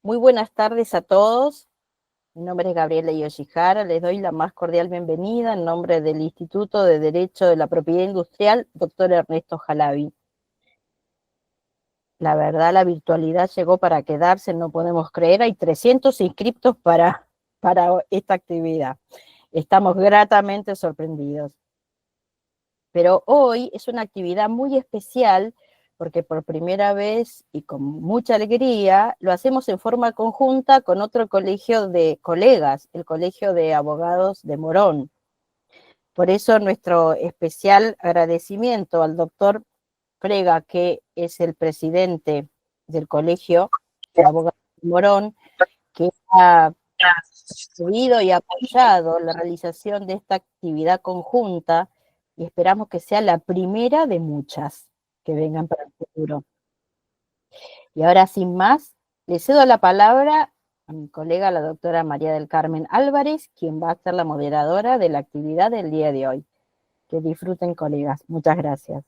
Muy buenas tardes a todos. Mi nombre es Gabriela Yoshihara. Les doy la más cordial bienvenida en nombre del Instituto de Derecho de la Propiedad Industrial, doctor Ernesto Jalavi. La verdad, la virtualidad llegó para quedarse, no podemos creer. Hay 300 inscriptos para esta actividad. Estamos gratamente sorprendidos. Pero hoy es una actividad muy especial porque por primera vez y con mucha alegría lo hacemos en forma conjunta con otro colegio de colegas, el Colegio de Abogados de Morón. Por eso nuestro especial agradecimiento al doctor Frega, que es el presidente del Colegio de Abogados de Morón, que ha seguido y apoyado la realización de esta actividad conjunta y esperamos que sea la primera de muchas que vengan para el futuro. Y ahora, sin más, le cedo la palabra a mi colega, la doctora María del Carmen Álvarez, quien va a ser la moderadora de la actividad del día de hoy. Que disfruten, colegas. Muchas gracias.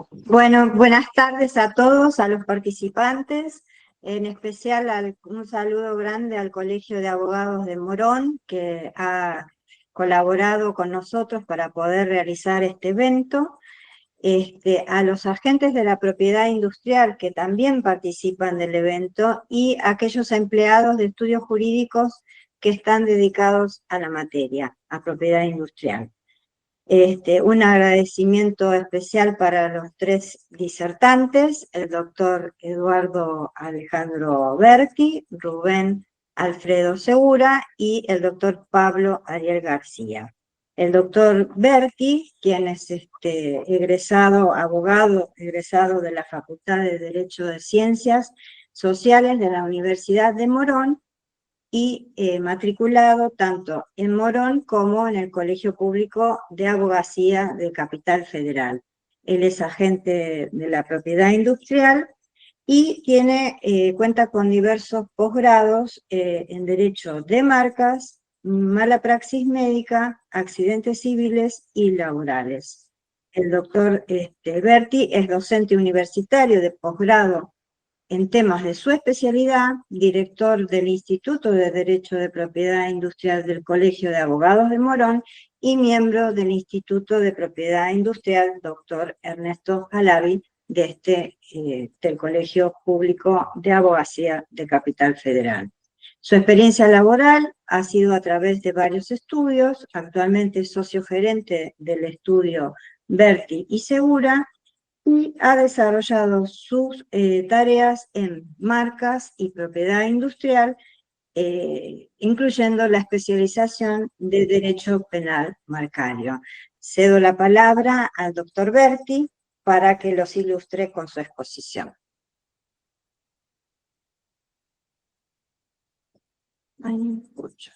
Bueno, buenas tardes a todos, a los participantes, en especial un saludo grande al Colegio de Abogados de Morón, que ha colaborado con nosotros para poder realizar este evento, a los agentes de la propiedad industrial que también participan del evento y aquellos empleados de estudios jurídicos que están dedicados a la materia, a propiedad industrial. Un agradecimiento especial para los tres disertantes, el doctor Eduardo Alejandro Berti, Rubén Alfredo Segura y el doctor Pablo Ariel García. El doctor Berti, quien es abogado egresado de la Facultad de Derecho de Ciencias Sociales de la Universidad de Morón, y matriculado tanto en Morón como en el Colegio Público de Abogacía de Capital Federal. Él es agente de la propiedad industrial y cuenta con diversos posgrados en Derecho de Marcas, Mala Praxis Médica, Accidentes Civiles y Laborales. El doctor Berti es docente universitario de posgrado en temas de su especialidad, director del Instituto de Derecho de Propiedad Industrial del Colegio de Abogados de Morón y miembro del Instituto de Propiedad Industrial, doctor Ernesto Jalavi, del Colegio Público de Abogacía de Capital Federal. Su experiencia laboral ha sido a través de varios estudios, actualmente es socio gerente del estudio Berti y Segura, y ha desarrollado sus tareas en marcas y propiedad industrial, incluyendo la especialización de Derecho Penal Marcario. Cedo la palabra al doctor Berti para que los ilustre con su exposición. Ay, no escucho.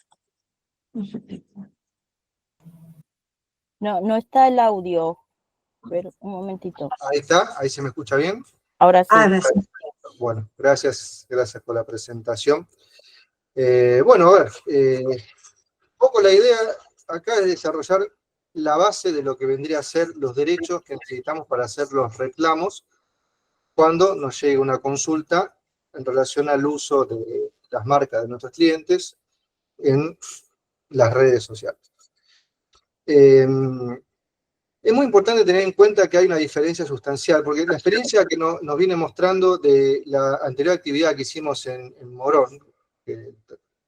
No está el audio, pero un momentito. Ahí está, ahí se me escucha bien. Ahora sí. Bueno, gracias por la presentación. Bueno, a ver, un poco la idea acá es desarrollar la base de lo que vendría a ser los derechos que necesitamos para hacer los reclamos cuando nos llegue una consulta en relación al uso de las marcas de nuestros clientes en las redes sociales. Es muy importante tener en cuenta que hay una diferencia sustancial, porque la experiencia que nos viene mostrando de la anterior actividad que hicimos en Morón, que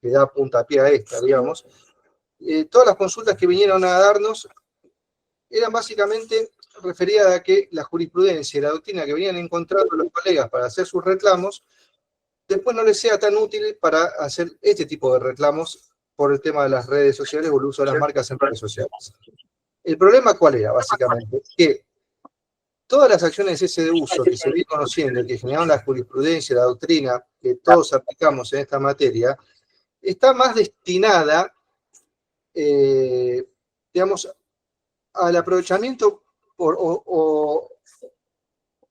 da puntapié a esta, digamos, todas las consultas que vinieron a darnos eran básicamente referidas a que la jurisprudencia y la doctrina que venían encontrando los colegas para hacer sus reclamos, después no les sea tan útil para hacer este tipo de reclamos por el tema de las redes sociales o el uso de las marcas en redes sociales. ¿El problema cuál era, básicamente? Que todas las acciones de uso que se viene conociendo y que generaron la jurisprudencia y la doctrina que todos aplicamos en esta materia, está más destinada, digamos, al aprovechamiento o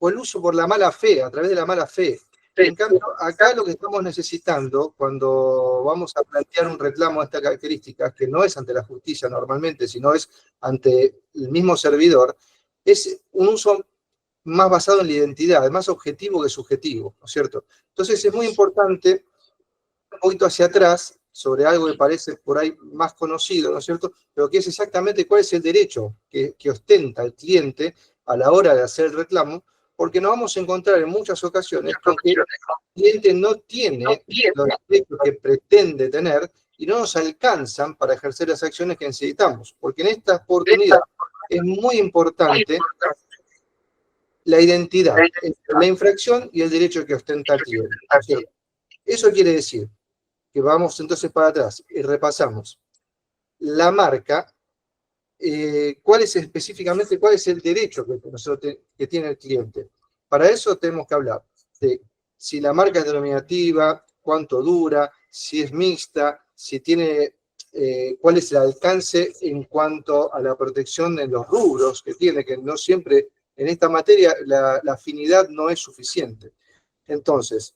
el uso por la mala fe, a través de la mala fe. En cambio, acá lo que estamos necesitando, cuando vamos a plantear un reclamo de estas características, que no es ante la justicia normalmente, sino es ante el mismo servidor, es un uso más basado en la identidad, más objetivo que subjetivo, ¿no es cierto? Entonces es muy importante un poquito hacia atrás sobre algo que parece por ahí más conocido, ¿no es cierto? Pero que es exactamente cuál es el derecho que ostenta el cliente a la hora de hacer el reclamo, porque nos vamos a encontrar en muchas ocasiones con que el cliente no tiene los derechos que pretende tener y no nos alcanzan para ejercer las acciones que necesitamos, porque en esta oportunidad es muy importante la identidad entre la infracción y el derecho que ostenta el cliente, ¿no es cierto? Eso quiere decir que vamos entonces para atrás y repasamos la marca, cuál es específicamente, cuál es el derecho que tiene el cliente. Para eso tenemos que hablar de si la marca es denominativa, cuánto dura, si es mixta, si tiene, cuál es el alcance en cuanto a la protección de los rubros que tiene, que no siempre en esta materia la afinidad no es suficiente. Entonces,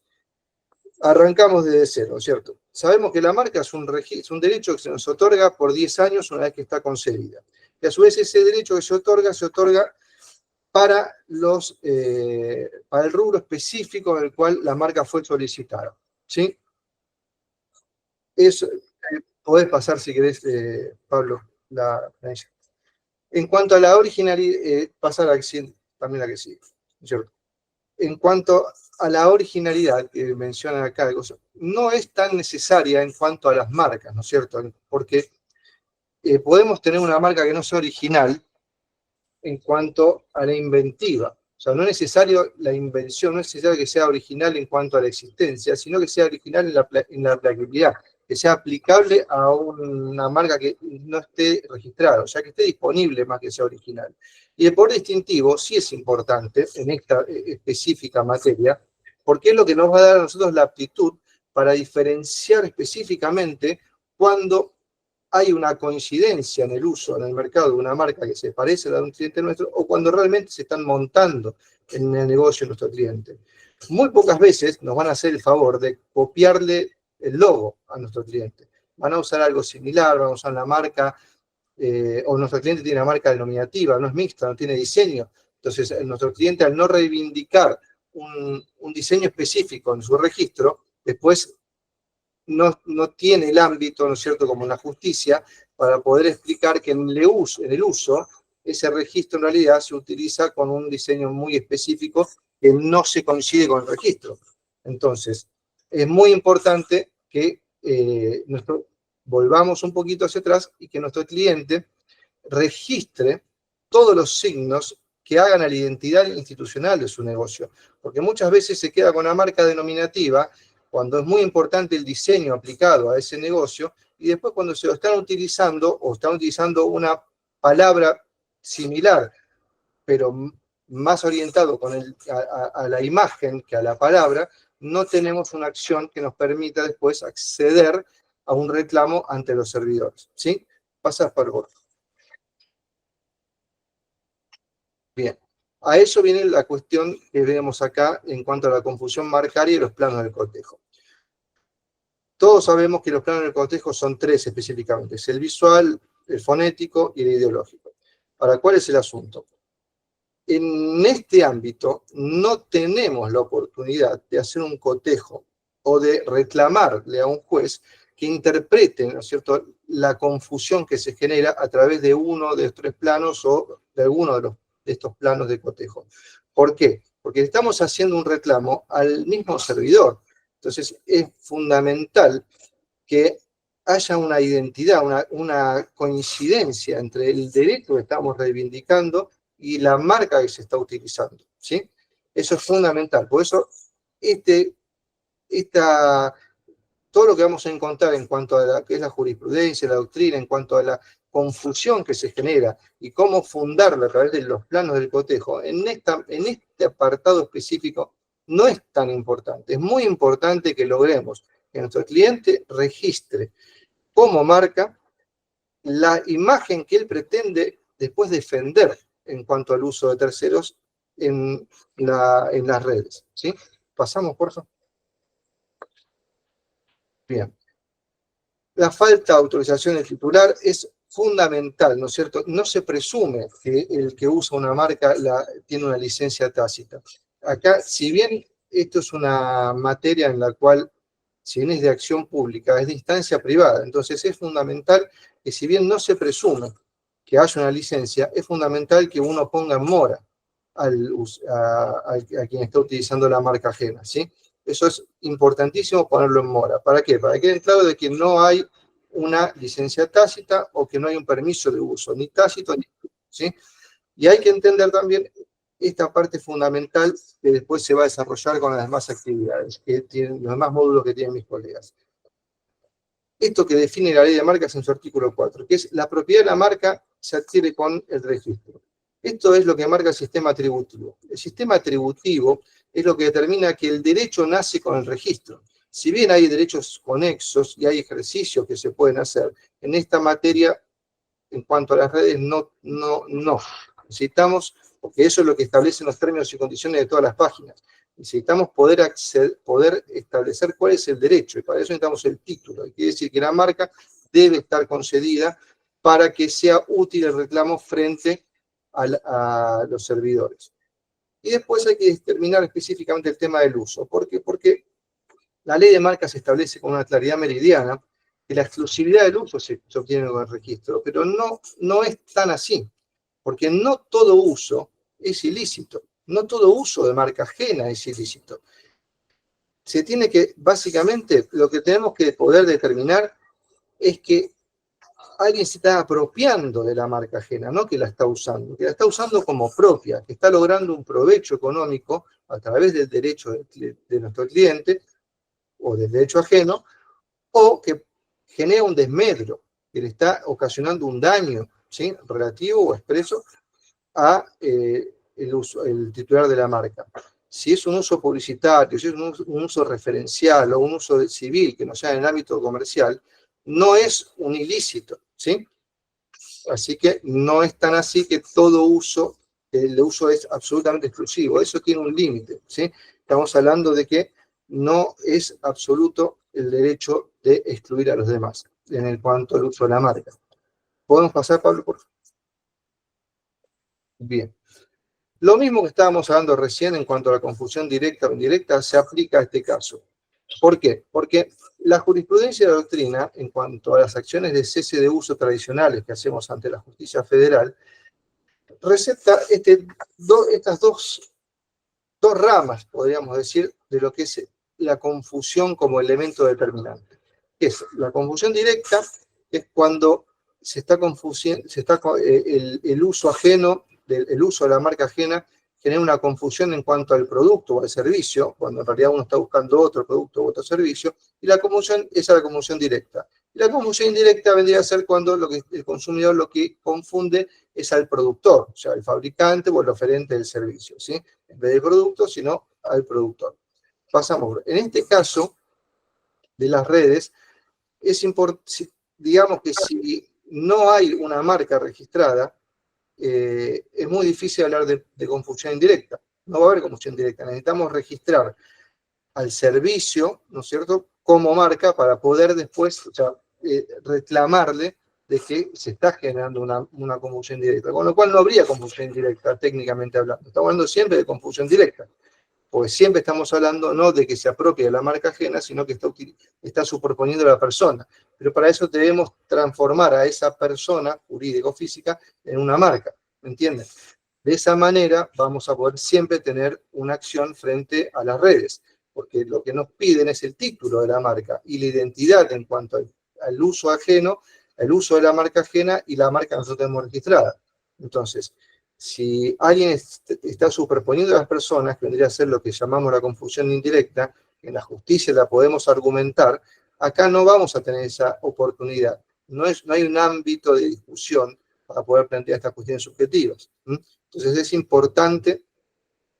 arrancamos desde cero, ¿cierto? Sabemos que la marca es un derecho que se nos otorga por 10 años una vez que está concedida. Y a su vez ese derecho que se otorga para el rubro específico en el cual la marca fue solicitada, ¿sí? Eso, podés pasar si querés, Pablo, la en cuanto a la originalidad, pasar también la que sigue, ¿cierto? En cuanto a la originalidad que mencionan acá, no es tan necesaria en cuanto a las marcas, ¿no es cierto? Porque podemos tener una marca que no sea original en cuanto a la inventiva. O sea, no es necesario la invención, no es necesario que sea original en cuanto a la existencia, sino que sea original en la aplicabilidad, que sea aplicable a una marca que no esté registrada, o sea, que esté disponible más que sea original. Y el poder distintivo sí es importante en esta específica materia, porque es lo que nos va a dar a nosotros la aptitud para diferenciar específicamente cuando hay una coincidencia en el uso en el mercado de una marca que se parece a la de un cliente nuestro, o cuando realmente se están montando en el negocio de nuestro cliente. Muy pocas veces nos van a hacer el favor de copiarle el logo a nuestro cliente. Van a usar algo similar, van a usar la marca, o nuestro cliente tiene una marca denominativa, no es mixta, no tiene diseño. Entonces, nuestro cliente, al no reivindicar un diseño específico en su registro, después no tiene el ámbito, ¿no es cierto?, como en la justicia, para poder explicar que en el uso, ese registro en realidad se utiliza con un diseño muy específico que no se coincide con el registro. Entonces, es muy importante que volvamos un poquito hacia atrás y que nuestro cliente registre todos los signos que hagan a la identidad institucional de su negocio. Porque muchas veces se queda con la marca denominativa cuando es muy importante el diseño aplicado a ese negocio, y después cuando se lo están utilizando, o están utilizando una palabra similar, pero más orientado a la imagen que a la palabra, no tenemos una acción que nos permita después acceder a un reclamo ante los servidores. ¿Sí? Pasas por favor. Bien. A eso viene la cuestión que vemos acá en cuanto a la confusión marcaria y los planos del cotejo. Todos sabemos que los planos del cotejo son 3 específicamente, es el visual, el fonético y el ideológico. Ahora, ¿cuál es el asunto? En este ámbito no tenemos la oportunidad de hacer un cotejo o de reclamarle a un juez que interprete, ¿no es cierto?, la confusión que se genera a través de uno de los 3 planos o de alguno de estos planos de cotejo. ¿Por qué? Porque estamos haciendo un reclamo al mismo servidor. Entonces es fundamental que haya una identidad, una coincidencia entre el derecho que estamos reivindicando y la marca que se está utilizando, ¿sí? Eso es fundamental. Por eso todo lo que vamos a encontrar en cuanto a lo que es la jurisprudencia, la doctrina, en cuanto a la confusión que se genera y cómo fundarla a través de los planos del cotejo, en este apartado específico no es tan importante. Es muy importante que logremos que nuestro cliente registre como marca la imagen que él pretende después defender en cuanto al uso de terceros en las redes. ¿Sí? Pasamos, por favor. Bien. La falta de autorización del titular es fundamental, ¿no es cierto? No se presume que el que usa una marca tiene una licencia tácita. Acá, si bien esto es una materia en la cual si bien es de acción pública, es de instancia privada. Entonces es fundamental que, si bien no se presume que haya una licencia, es fundamental que uno ponga en mora a quien está utilizando la marca ajena, ¿sí? Eso es importantísimo ponerlo en mora. ¿Para qué? Para que quede claro de que no hay una licencia tácita o que no hay un permiso de uso, ni tácito ni, ¿sí? Y hay que entender también esta parte fundamental que después se va a desarrollar con las demás actividades, que tienen los demás módulos que tienen mis colegas. Esto que define la ley de marcas en su artículo 4, que es la propiedad de la marca se adquiere con el registro. Esto es lo que marca el sistema atributivo. El sistema atributivo es lo que determina que el derecho nace con el registro. Si bien hay derechos conexos y hay ejercicios que se pueden hacer, en esta materia, en cuanto a las redes, no. Necesitamos, porque eso es lo que establecen los términos y condiciones de todas las páginas. Necesitamos poder establecer cuál es el derecho, y para eso necesitamos el título. Y quiere decir que la marca debe estar concedida para que sea útil el reclamo frente a los servidores. Y después hay que determinar específicamente el tema del uso. ¿Por qué? Porque la ley de marcas establece con una claridad meridiana que la exclusividad del uso se obtiene con el registro, pero no es tan así, porque no todo uso es ilícito, no todo uso de marca ajena es ilícito. Se tiene que, básicamente, lo que tenemos que poder determinar es que alguien se está apropiando de la marca ajena, no que la está usando, que la está usando como propia, que está logrando un provecho económico a través del derecho de nuestro cliente o del derecho ajeno, o que genera un desmedro, que le está ocasionando un daño, ¿sí?, relativo o expreso a el titular de la marca. Si es un uso publicitario, si es un uso referencial o un uso civil que no sea en el ámbito comercial, no es un ilícito, ¿sí? Así que no es tan así que todo uso, el uso es absolutamente exclusivo, eso tiene un límite, ¿sí? Estamos hablando de que no es absoluto el derecho de excluir a los demás en cuanto al uso de la marca. ¿Podemos pasar, Pablo, por favor? Bien. Lo mismo que estábamos hablando recién en cuanto a la confusión directa o indirecta se aplica a este caso. ¿Por qué? Porque la jurisprudencia de doctrina, en cuanto a las acciones de cese de uso tradicionales que hacemos ante la justicia federal, receta estas dos ramas, podríamos decir, de lo que es la confusión como elemento determinante. Es la confusión directa, es cuando se está confundiendo, el uso ajeno, el uso de la marca ajena, genera una confusión en cuanto al producto o al servicio, cuando en realidad uno está buscando otro producto u otro servicio, y la confusión es la confusión directa. Y la confusión indirecta vendría a ser cuando el consumidor lo que confunde es al productor, o sea, el fabricante o el oferente del servicio, ¿sí? En vez del producto, sino al productor. Pasamos. En este caso de las redes, es importante, digamos que si no hay una marca registrada, es muy difícil hablar de confusión indirecta. No va a haber confusión directa. Necesitamos registrar al servicio, ¿no es cierto?, como marca para poder después, o sea, reclamarle de que se está generando una confusión directa. Con lo cual no habría confusión indirecta, técnicamente hablando. Estamos hablando siempre de confusión directa. Porque siempre estamos hablando no de que se apropie de la marca ajena, sino que está superponiendo a la persona. Pero para eso debemos transformar a esa persona, jurídica o física, en una marca. ¿Me entienden? De esa manera vamos a poder siempre tener una acción frente a las redes. Porque lo que nos piden es el título de la marca y la identidad en cuanto al uso ajeno, el uso de la marca ajena y la marca que nosotros tenemos registrada. Entonces, si alguien está superponiendo a las personas, que vendría a ser lo que llamamos la confusión indirecta, en la justicia la podemos argumentar, acá no vamos a tener esa oportunidad. No hay un ámbito de discusión para poder plantear estas cuestiones subjetivas. Entonces es importante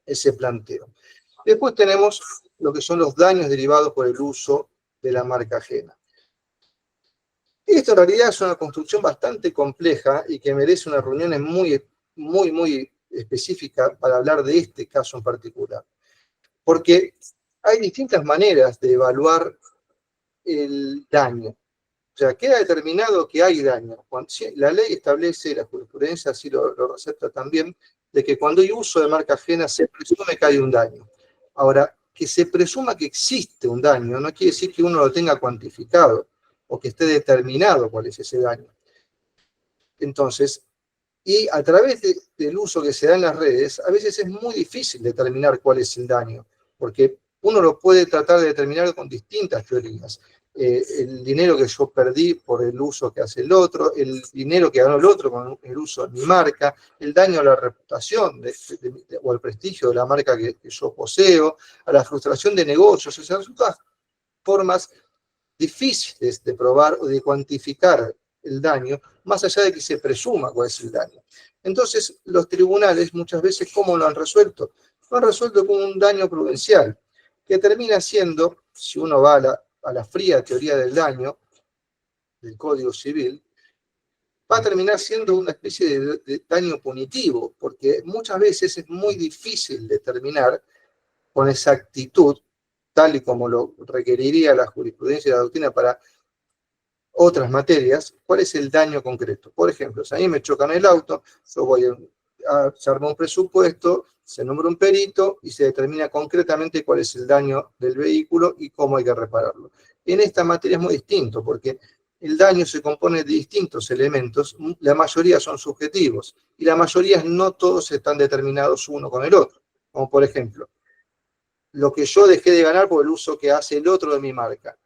ese planteo. Después tenemos lo que son los daños derivados por el uso de la marca ajena. Esto en realidad es una construcción bastante compleja y que merece una reunión muy específica para hablar de este caso en particular. Porque hay distintas maneras de evaluar el daño. O sea, queda determinado que hay daño. La ley establece, la jurisprudencia así lo recepta también, de que cuando hay uso de marca ajena se presume que hay un daño. Ahora, que se presuma que existe un daño no quiere decir que uno lo tenga cuantificado o que esté determinado cuál es ese daño. Entonces, y a través del uso que se da en las redes, a veces es muy difícil determinar cuál es el daño, porque uno lo puede tratar de determinar con distintas teorías. El dinero que yo perdí por el uso que hace el otro, el dinero que ganó el otro con el uso de mi marca, el daño a la reputación o al prestigio de la marca que yo poseo, a la frustración de negocios. O sea, son todas formas difíciles de probar o de cuantificar el daño, más allá de que se presuma cuál es el daño. Entonces, los tribunales muchas veces, ¿cómo lo han resuelto? Lo han resuelto con un daño prudencial, que termina siendo, si uno va a la fría teoría del daño, del Código Civil, va a terminar siendo una especie de daño punitivo, porque muchas veces es muy difícil determinar con exactitud, tal y como lo requeriría la jurisprudencia y la doctrina para otras materias, cuál es el daño concreto. Por ejemplo, si a mí me chocan el auto, yo voy se arma un presupuesto, se nombra un perito y se determina concretamente cuál es el daño del vehículo y cómo hay que repararlo. En esta materia es muy distinto, porque el daño se compone de distintos elementos, la mayoría son subjetivos, y la mayoría no todos están determinados uno con el otro. Como por ejemplo, lo que yo dejé de ganar por el uso que hace el otro de mi marca.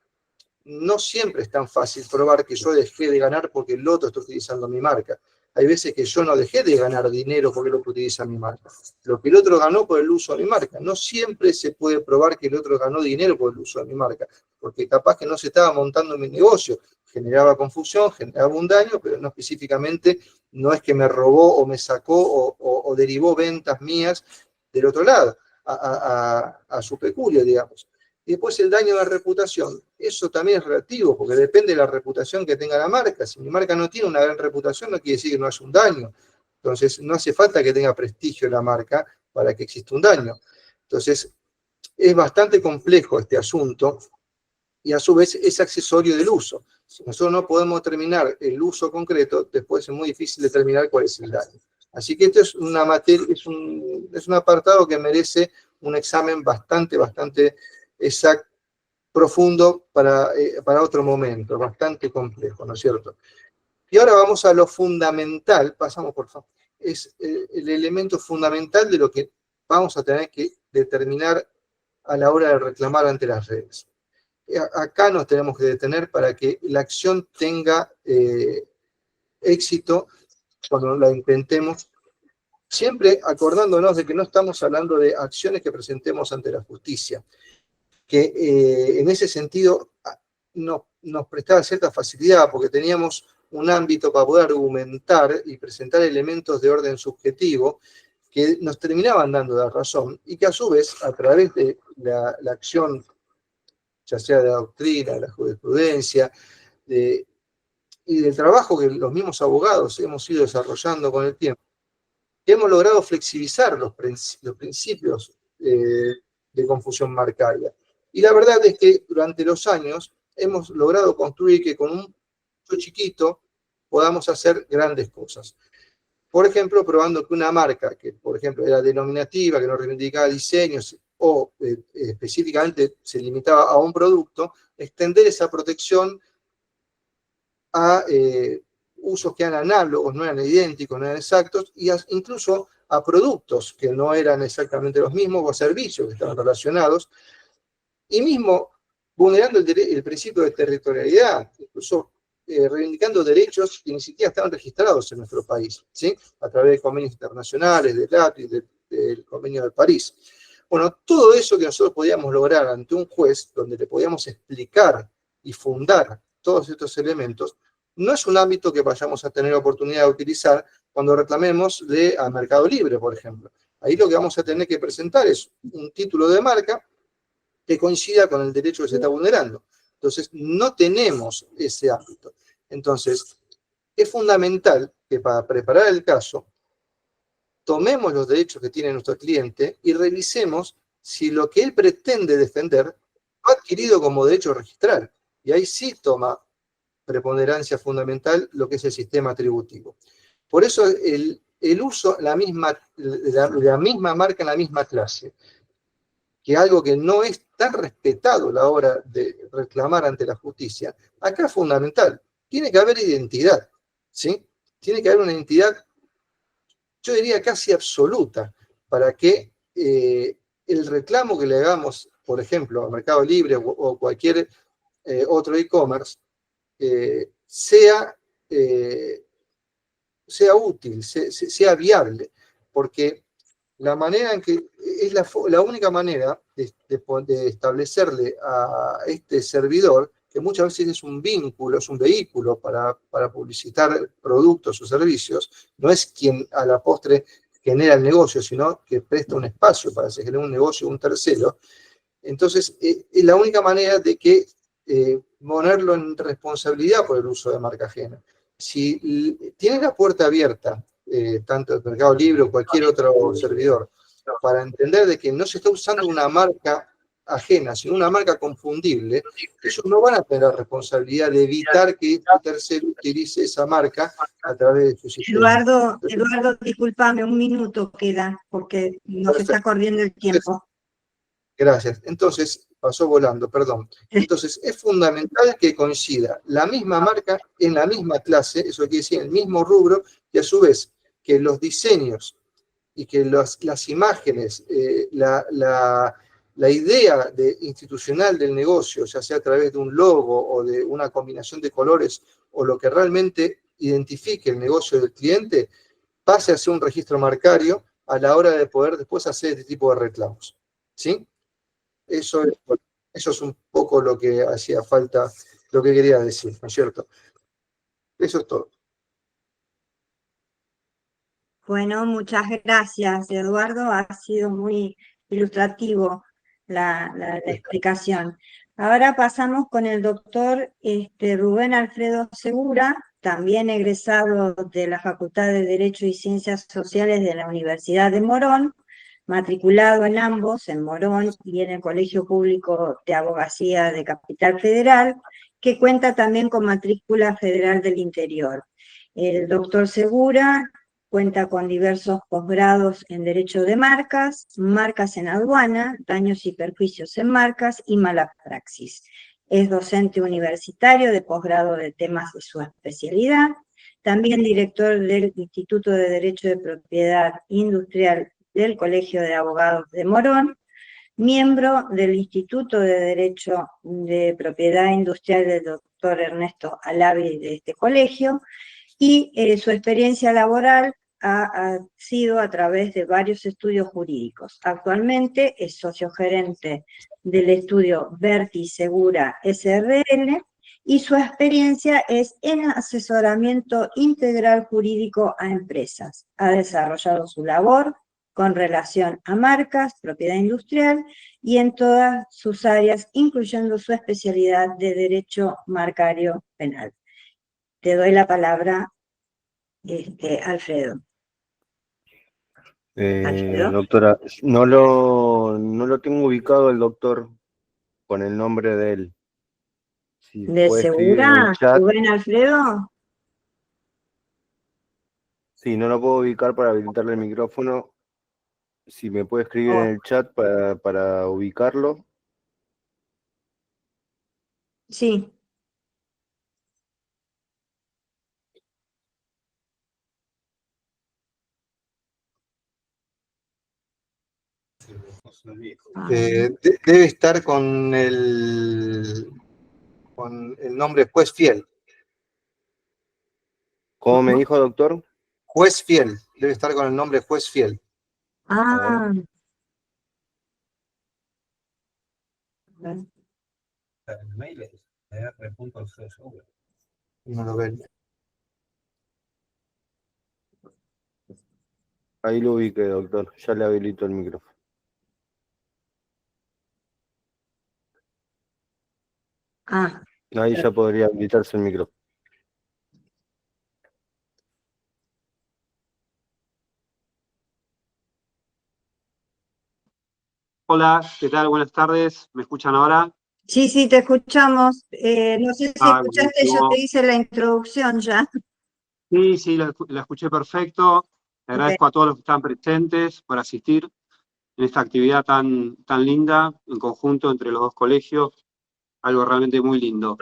No siempre es tan fácil probar que yo dejé de ganar porque el otro está utilizando mi marca. Hay veces que yo no dejé de ganar dinero porque el otro utiliza mi marca. Lo que el otro ganó por el uso de mi marca. No siempre se puede probar que el otro ganó dinero por el uso de mi marca, porque capaz que no se estaba montando mi negocio. Generaba confusión, generaba un daño, pero no específicamente, no es que me robó o me sacó o derivó ventas mías del otro lado, a su peculio, digamos. Y después el daño a la reputación, eso también es relativo, porque depende de la reputación que tenga la marca. Si mi marca no tiene una gran reputación, no quiere decir que no haya un daño. Entonces, no hace falta que tenga prestigio la marca para que exista un daño. Entonces, es bastante complejo este asunto, y a su vez es accesorio del uso. Si nosotros no podemos determinar el uso concreto, después es muy difícil determinar cuál es el daño. Así que esto es una materia, es un apartado que merece un examen bastante exacto, profundo para otro momento, bastante complejo, ¿no es cierto? Y ahora vamos a lo fundamental, pasamos por favor, es el elemento fundamental de lo que vamos a tener que determinar a la hora de reclamar ante las redes. Acá nos tenemos que detener para que la acción tenga éxito cuando la intentemos, siempre acordándonos de que no estamos hablando de acciones que presentemos ante la justicia, que en ese sentido nos prestaba cierta facilidad porque teníamos un ámbito para poder argumentar y presentar elementos de orden subjetivo que nos terminaban dando la razón y que a su vez, a través de la acción, ya sea de la doctrina, de la jurisprudencia, y del trabajo que los mismos abogados hemos ido desarrollando con el tiempo, hemos logrado flexibilizar los principios de confusión marcaria. Y la verdad es que durante los años hemos logrado construir que con un uso chiquito podamos hacer grandes cosas. Por ejemplo, probando que una marca que, por ejemplo, era denominativa, que no reivindicaba diseños o específicamente se limitaba a un producto, extender esa protección a usos que eran análogos, no eran idénticos, no eran exactos, y incluso a productos que no eran exactamente los mismos o a servicios que estaban relacionados, y mismo vulnerando el principio de territorialidad, incluso reivindicando derechos que ni siquiera estaban registrados en nuestro país, ¿sí? A través de convenios internacionales, del ATI, del convenio de París. Bueno, todo eso que nosotros podíamos lograr ante un juez, donde le podíamos explicar y fundar todos estos elementos, no es un ámbito que vayamos a tener oportunidad de utilizar cuando reclamemos a Mercado Libre, por ejemplo. Ahí lo que vamos a tener que presentar es un título de marca que coincida con el derecho que se está vulnerando. Entonces, no tenemos ese ámbito. Entonces, es fundamental que para preparar el caso, tomemos los derechos que tiene nuestro cliente y revisemos si lo que él pretende defender ha adquirido como derecho registral. Y ahí sí toma preponderancia fundamental lo que es el sistema tributivo. Por eso el uso, la misma marca en la misma clase, que algo que no es tan respetado a la hora de reclamar ante la justicia, acá es fundamental. Tiene que haber identidad, ¿sí? Tiene que haber una identidad, yo diría casi absoluta, para que el reclamo que le hagamos, por ejemplo, a Mercado Libre o cualquier otro e-commerce, sea útil, sea viable, porque la manera en que es la única manera de establecerle a este servidor, que muchas veces es un vínculo, es un vehículo para publicitar productos o servicios, no es quien a la postre genera el negocio, sino que presta un espacio para que se genere un negocio un tercero. Entonces, es la única manera de que ponerlo en responsabilidad por el uso de marca ajena. Si tienes la puerta abierta, tanto el Mercado Libre o cualquier otro servidor, para entender de que no se está usando una marca ajena, sino una marca confundible, ellos no van a tener la responsabilidad de evitar que este tercero utilice esa marca a través de su sistema. Eduardo, discúlpame, un minuto queda, porque nos está corriendo el tiempo. Gracias. Entonces, pasó volando, perdón. Entonces, es fundamental que coincida la misma marca en la misma clase, eso quiere decir, el mismo rubro, y a su vez que los diseños y que las imágenes, la idea institucional del negocio, ya sea a través de un logo o de una combinación de colores o lo que realmente identifique el negocio del cliente, pase a ser un registro marcario a la hora de poder después hacer este tipo de reclamos. ¿Sí? Eso es un poco lo que hacía falta, lo que quería decir, ¿no es cierto? Eso es todo. Bueno, muchas gracias, Eduardo. Ha sido muy ilustrativo la explicación. Ahora pasamos con el doctor Rubén Alfredo Segura, también egresado de la Facultad de Derecho y Ciencias Sociales de la Universidad de Morón, matriculado en ambos, en Morón y en el Colegio Público de Abogacía de Capital Federal, que cuenta también con matrícula federal del interior. El doctor Segura cuenta con diversos posgrados en Derecho de Marcas, Marcas en Aduana, Daños y Perjuicios en Marcas y Mala Praxis. Es docente universitario de posgrado de temas de su especialidad, también director del Instituto de Derecho de Propiedad Industrial del Colegio de Abogados de Morón, miembro del Instituto de Derecho de Propiedad Industrial del doctor Ernesto Alavi de este colegio, y su experiencia laboral ha sido a través de varios estudios jurídicos. Actualmente es socio gerente del estudio Berti Segura SRL y su experiencia es en asesoramiento integral jurídico a empresas. Ha desarrollado su labor con relación a marcas, propiedad industrial y en todas sus áreas, incluyendo su especialidad de derecho marcario penal. Te doy la palabra, Alfredo. ¿Alfredo? Doctora, no lo tengo ubicado el doctor con el nombre de él. Si ¿De puede escribir en el Segura? chat. ¿Rubén Alfredo? Sí, no lo puedo ubicar para habilitarle el micrófono. Si me puede escribir en el chat para ubicarlo. Sí. Debe estar con el nombre Juez Fiel. ¿Cómo me dijo, doctor? Juez Fiel. Debe estar con el nombre Juez Fiel. Ah. El mail es r.segura. No lo ven. Ahí lo ubiqué, doctor. Ya le habilito el micrófono. Ah. Ahí ya podría habilitarse el micrófono. Hola, ¿qué tal? Buenas tardes. ¿Me escuchan ahora? Sí, sí, te escuchamos. No sé si escuchaste, yo buenísimo. te hice la introducción ya. Sí, la escuché perfecto. Le agradezco a todos los que están presentes por asistir. esta actividad tan linda, en conjunto entre los dos colegios, algo realmente muy lindo.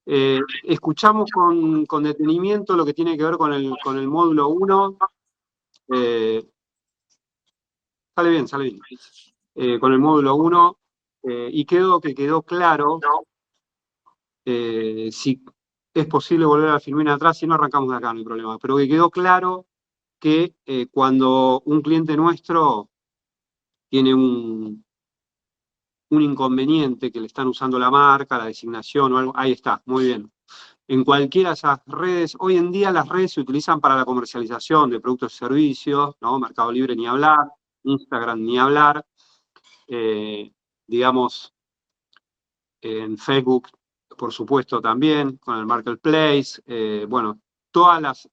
Escuchamos con detenimiento lo que tiene que ver con el módulo 1. Sale bien. Con el módulo 1, y quedó claro, si es posible volver a la filmina atrás, si no arrancamos de acá, no hay problema, pero que quedó claro que cuando un cliente nuestro tiene un inconveniente, que le están usando la marca, la designación o algo, ahí está, muy bien. En cualquiera de esas redes, hoy en día las redes se utilizan para la comercialización de productos y servicios, ¿no? Mercado Libre ni hablar, Instagram ni hablar, digamos, en Facebook, por supuesto, también, con el Marketplace, bueno, todas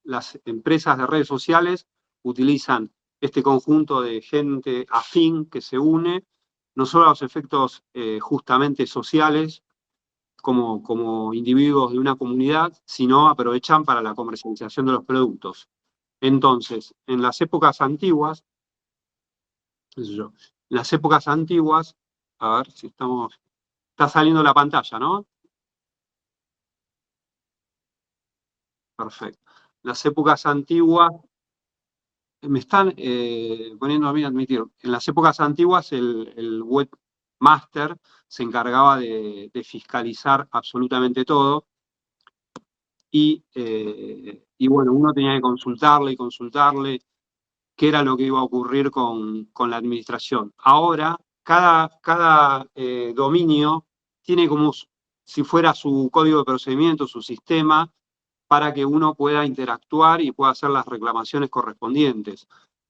las empresas de redes sociales utilizan este conjunto de gente afín que se une, no solo a los efectos justamente sociales, como individuos de una comunidad, sino aprovechan para la comercialización de los productos. Entonces, en las épocas antiguas, a ver si está saliendo la pantalla, ¿no? Perfecto. Las épocas antiguas, me están poniendo a mí a admitir, en las épocas antiguas el webmaster se encargaba de fiscalizar absolutamente todo, y bueno, uno tenía que consultarle qué era lo que iba a ocurrir con la administración. Ahora, cada dominio tiene como si fuera su código de procedimiento, su sistema, para que uno pueda interactuar y pueda hacer las reclamaciones correspondientes.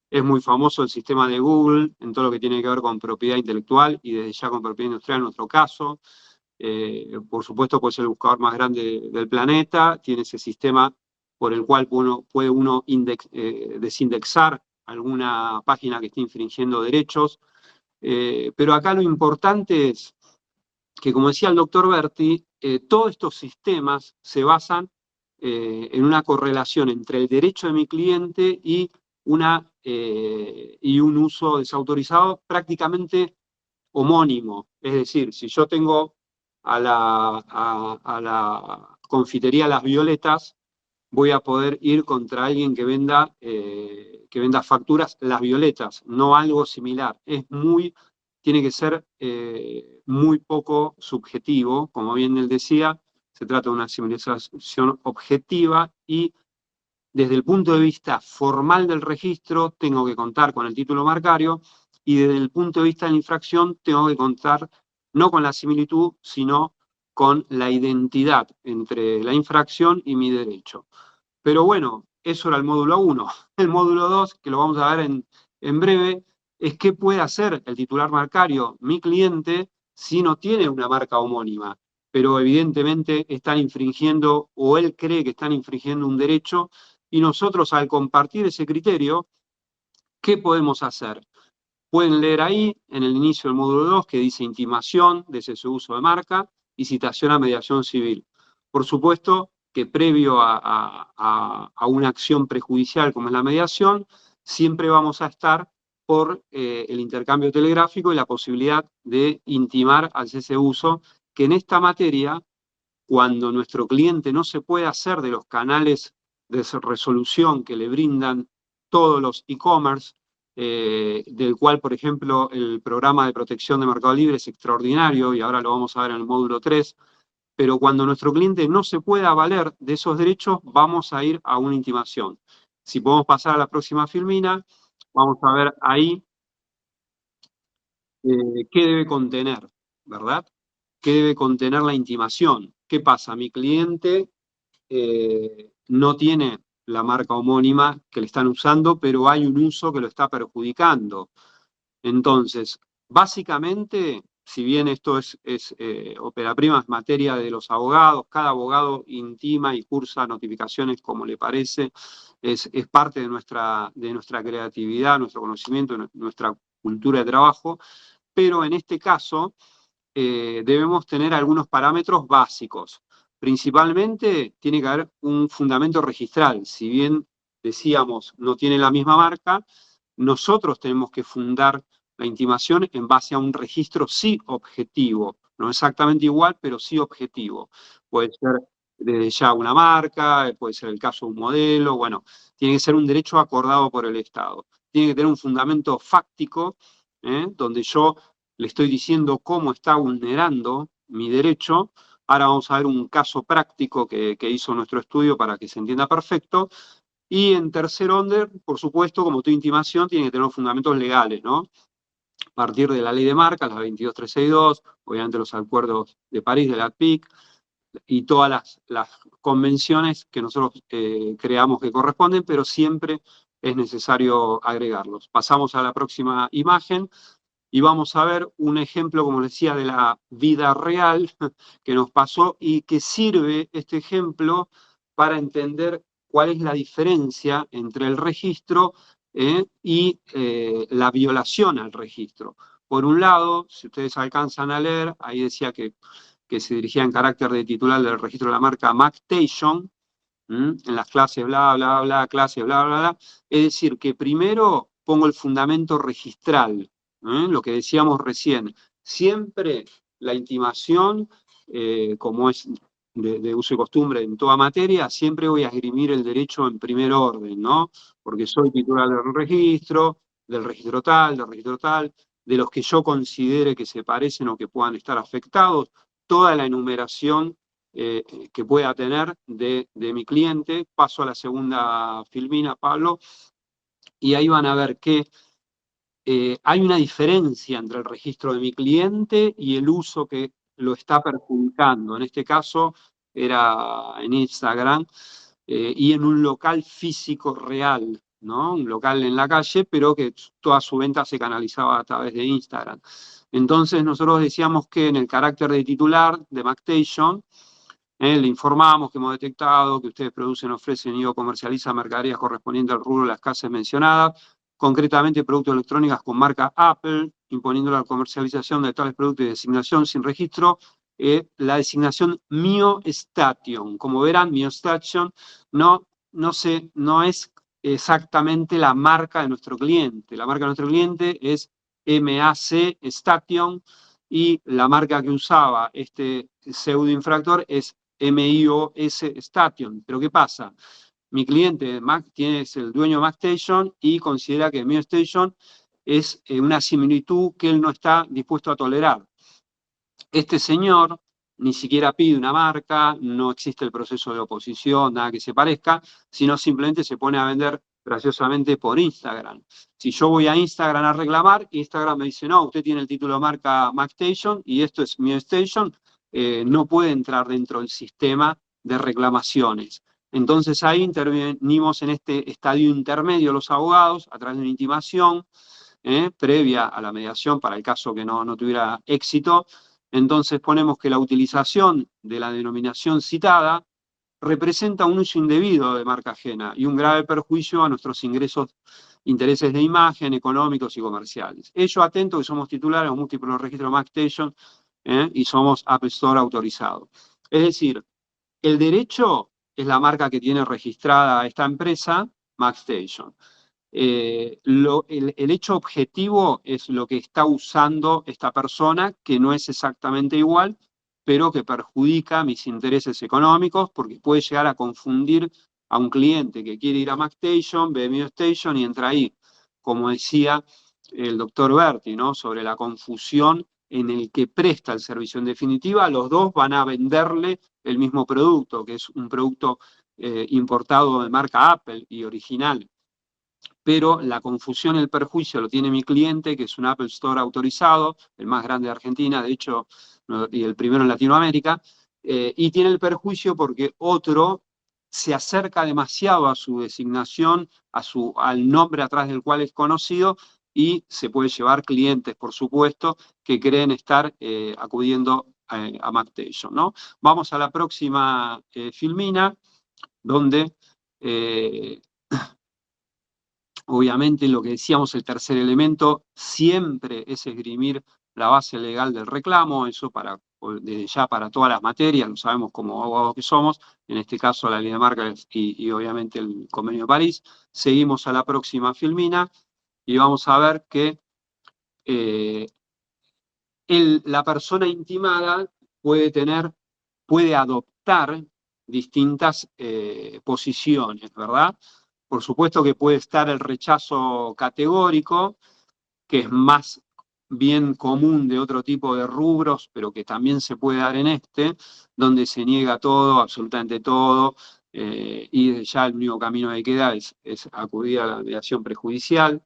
Es muy famoso el sistema de Google en todo lo que tiene que ver con propiedad intelectual y desde ya con propiedad industrial en nuestro caso. Por supuesto, puede ser el buscador más grande del planeta, tiene ese sistema por el cual puede uno desindexar alguna página que esté infringiendo derechos. Pero acá lo importante es que, como decía el doctor Berti, todos estos sistemas se basan en una correlación entre el derecho de mi cliente y un uso desautorizado prácticamente homónimo. Es decir, si yo tengo a la confitería Las Violetas, voy a poder ir contra alguien que venda facturas Las Violetas, no algo similar. Tiene que ser muy poco subjetivo, como bien él decía, se trata de una similización objetiva y desde el punto de vista formal del registro tengo que contar con el título marcario y desde el punto de vista de la infracción tengo que contar no con la similitud, sino con la identidad entre la infracción y mi derecho. Pero bueno, eso era el módulo 1. El módulo 2, que lo vamos a ver en breve, es qué puede hacer el titular marcario, mi cliente, si no tiene una marca homónima, pero evidentemente están infringiendo, o él cree que están infringiendo un derecho, y nosotros al compartir ese criterio, ¿qué podemos hacer? Pueden leer ahí, en el inicio del módulo 2, que dice intimación de ese uso de marca y citación a mediación civil. Por supuesto que previo a una acción prejudicial como es la mediación, siempre vamos a estar por el intercambio telegráfico y la posibilidad de intimar al cese uso, que en esta materia, cuando nuestro cliente no se puede hacer de los canales de resolución que le brindan todos los e-commerce, del cual, por ejemplo, el programa de protección de Mercado Libre es extraordinario, y ahora lo vamos a ver en el módulo 3, pero cuando nuestro cliente no se pueda valer de esos derechos, vamos a ir a una intimación. Si podemos pasar a la próxima filmina, vamos a ver ahí qué debe contener, ¿verdad? ¿Qué debe contener la intimación? ¿Qué pasa? Mi cliente no tiene la marca homónima que le están usando, pero hay un uso que lo está perjudicando. Entonces, básicamente, si bien esto es ópera prima, es materia de los abogados, cada abogado intima y cursa notificaciones como le parece, es parte de nuestra creatividad, nuestro conocimiento, nuestra cultura de trabajo, pero en este caso debemos tener algunos parámetros básicos. Principalmente tiene que haber un fundamento registral. Si bien decíamos no tiene la misma marca, nosotros tenemos que fundar la intimación en base a un registro sí objetivo, no exactamente igual, pero sí objetivo. Puede ser desde ya una marca, puede ser el caso de un modelo, bueno, tiene que ser un derecho acordado por el Estado. Tiene que tener un fundamento fáctico, donde yo le estoy diciendo cómo está vulnerando mi derecho. Ahora vamos a ver un caso práctico que hizo nuestro estudio para que se entienda perfecto. Y en tercer orden, por supuesto, como toda intimación, tiene que tener fundamentos legales, ¿no? A partir de la ley de marcas, la 22362, obviamente los acuerdos de París, de la ATPIC, y todas las convenciones que nosotros creamos que corresponden, pero siempre es necesario agregarlos. Pasamos a la próxima imagen y vamos a ver un ejemplo, como les decía, de la vida real que nos pasó y que sirve este ejemplo para entender cuál es la diferencia entre el registro y la violación al registro. Por un lado, si ustedes alcanzan a leer, ahí decía que se dirigía en carácter de titular del registro de la marca MacStation, en las clases bla, bla, bla, clases bla, bla, bla. Es decir, que primero pongo el fundamento registral, lo que decíamos recién. Siempre la intimación, como es de uso y costumbre en toda materia, siempre voy a esgrimir el derecho en primer orden, ¿no? Porque soy titular del registro tal, del registro tal, de los que yo considere que se parecen o que puedan estar afectados, toda la enumeración que pueda tener de mi cliente. Paso a la segunda filmina, Pablo, y ahí van a ver que hay una diferencia entre el registro de mi cliente y el uso que lo está perjudicando. En este caso era en Instagram y en un local físico real, ¿no? Un local en la calle, pero que toda su venta se canalizaba a través de Instagram. Entonces nosotros decíamos que en el carácter de titular de MacStation, le informamos que hemos detectado que ustedes producen, ofrecen y o comercializan mercaderías correspondientes al rubro de las clases mencionadas, concretamente productos electrónicos con marca Apple, imponiendo la comercialización de tales productos y designación sin registro, la designación MioStation. Como verán, MioStation no es exactamente la marca de nuestro cliente. La marca de nuestro cliente es MAC Station y la marca que usaba este pseudo infractor es MIOS Station. Pero ¿qué pasa? Mi cliente es el dueño de MacStation y considera que MioStation es una similitud que él no está dispuesto a tolerar. Este señor ni siquiera pide una marca, no existe el proceso de oposición, nada que se parezca, sino simplemente se pone a vender graciosamente por Instagram. Si yo voy a Instagram a reclamar, Instagram me dice, no, usted tiene el título de marca MacStation y esto es MioStation, no puede entrar dentro del sistema de reclamaciones. Entonces ahí intervenimos en este estadio intermedio los abogados a través de una intimación previa a la mediación para el caso que no tuviera éxito. Entonces ponemos que la utilización de la denominación citada representa un uso indebido de marca ajena y un grave perjuicio a nuestros intereses de imagen, económicos y comerciales. Ello atento que somos titulares de múltiples registros MacStation y somos App Store autorizados. Es decir, el derecho es la marca que tiene registrada esta empresa, MacStation. El hecho objetivo es lo que está usando esta persona, que no es exactamente igual, pero que perjudica mis intereses económicos, porque puede llegar a confundir a un cliente que quiere ir a MacStation, ve MioStation y entra ahí. Como decía el doctor Berti, ¿no? Sobre la confusión en el que presta el servicio. En definitiva, los dos van a venderle el mismo producto, que es un producto importado de marca Apple y original. Pero la confusión y el perjuicio lo tiene mi cliente, que es un Apple Store autorizado, el más grande de Argentina, de hecho, y el primero en Latinoamérica, y tiene el perjuicio porque otro se acerca demasiado a su designación, al nombre atrás del cual es conocido, y se puede llevar clientes, por supuesto, que creen estar acudiendo a MacStation, ¿no? Vamos a la próxima filmina, donde obviamente lo que decíamos, el tercer elemento, siempre es esgrimir la base legal del reclamo, eso desde ya para todas las materias, lo sabemos como abogados que somos, en este caso la ley de marcas y obviamente el Convenio de París. Seguimos a la próxima filmina, y vamos a ver que la persona intimada puede adoptar distintas posiciones, ¿verdad? Por supuesto que puede estar el rechazo categórico, que es más bien común de otro tipo de rubros, pero que también se puede dar en donde se niega todo, absolutamente todo, y ya el único camino que queda es acudir a la mediación prejudicial.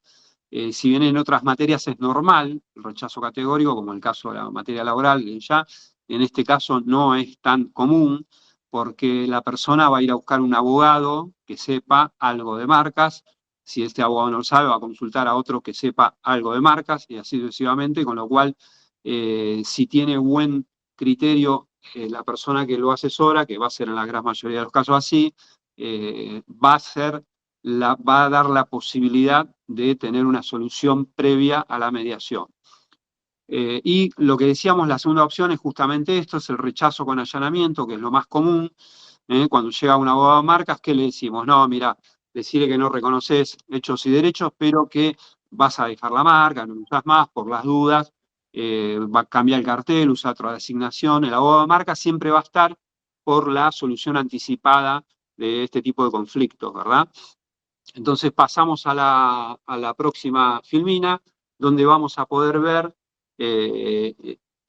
Si bien en otras materias es normal el rechazo categórico, como el caso de la materia laboral, ya en este caso no es tan común, porque la persona va a ir a buscar un abogado que sepa algo de marcas. Si este abogado no lo sabe, va a consultar a otro que sepa algo de marcas, y así sucesivamente, con lo cual, si tiene buen criterio la persona que lo asesora, que va a ser en la gran mayoría de los casos así, va a dar la posibilidad de tener una solución previa a la mediación. Y lo que decíamos, la segunda opción es justamente esto, es el rechazo con allanamiento, que es lo más común. Cuando llega un abogado de marcas, ¿qué le decimos? No, mira, decirle que no reconoces hechos y derechos, pero que vas a dejar la marca, no usas más por las dudas, va a cambiar el cartel, usa otra designación. El abogado de marca siempre va a estar por la solución anticipada de este tipo de conflictos, ¿verdad? Entonces pasamos a la próxima filmina, donde vamos a poder ver,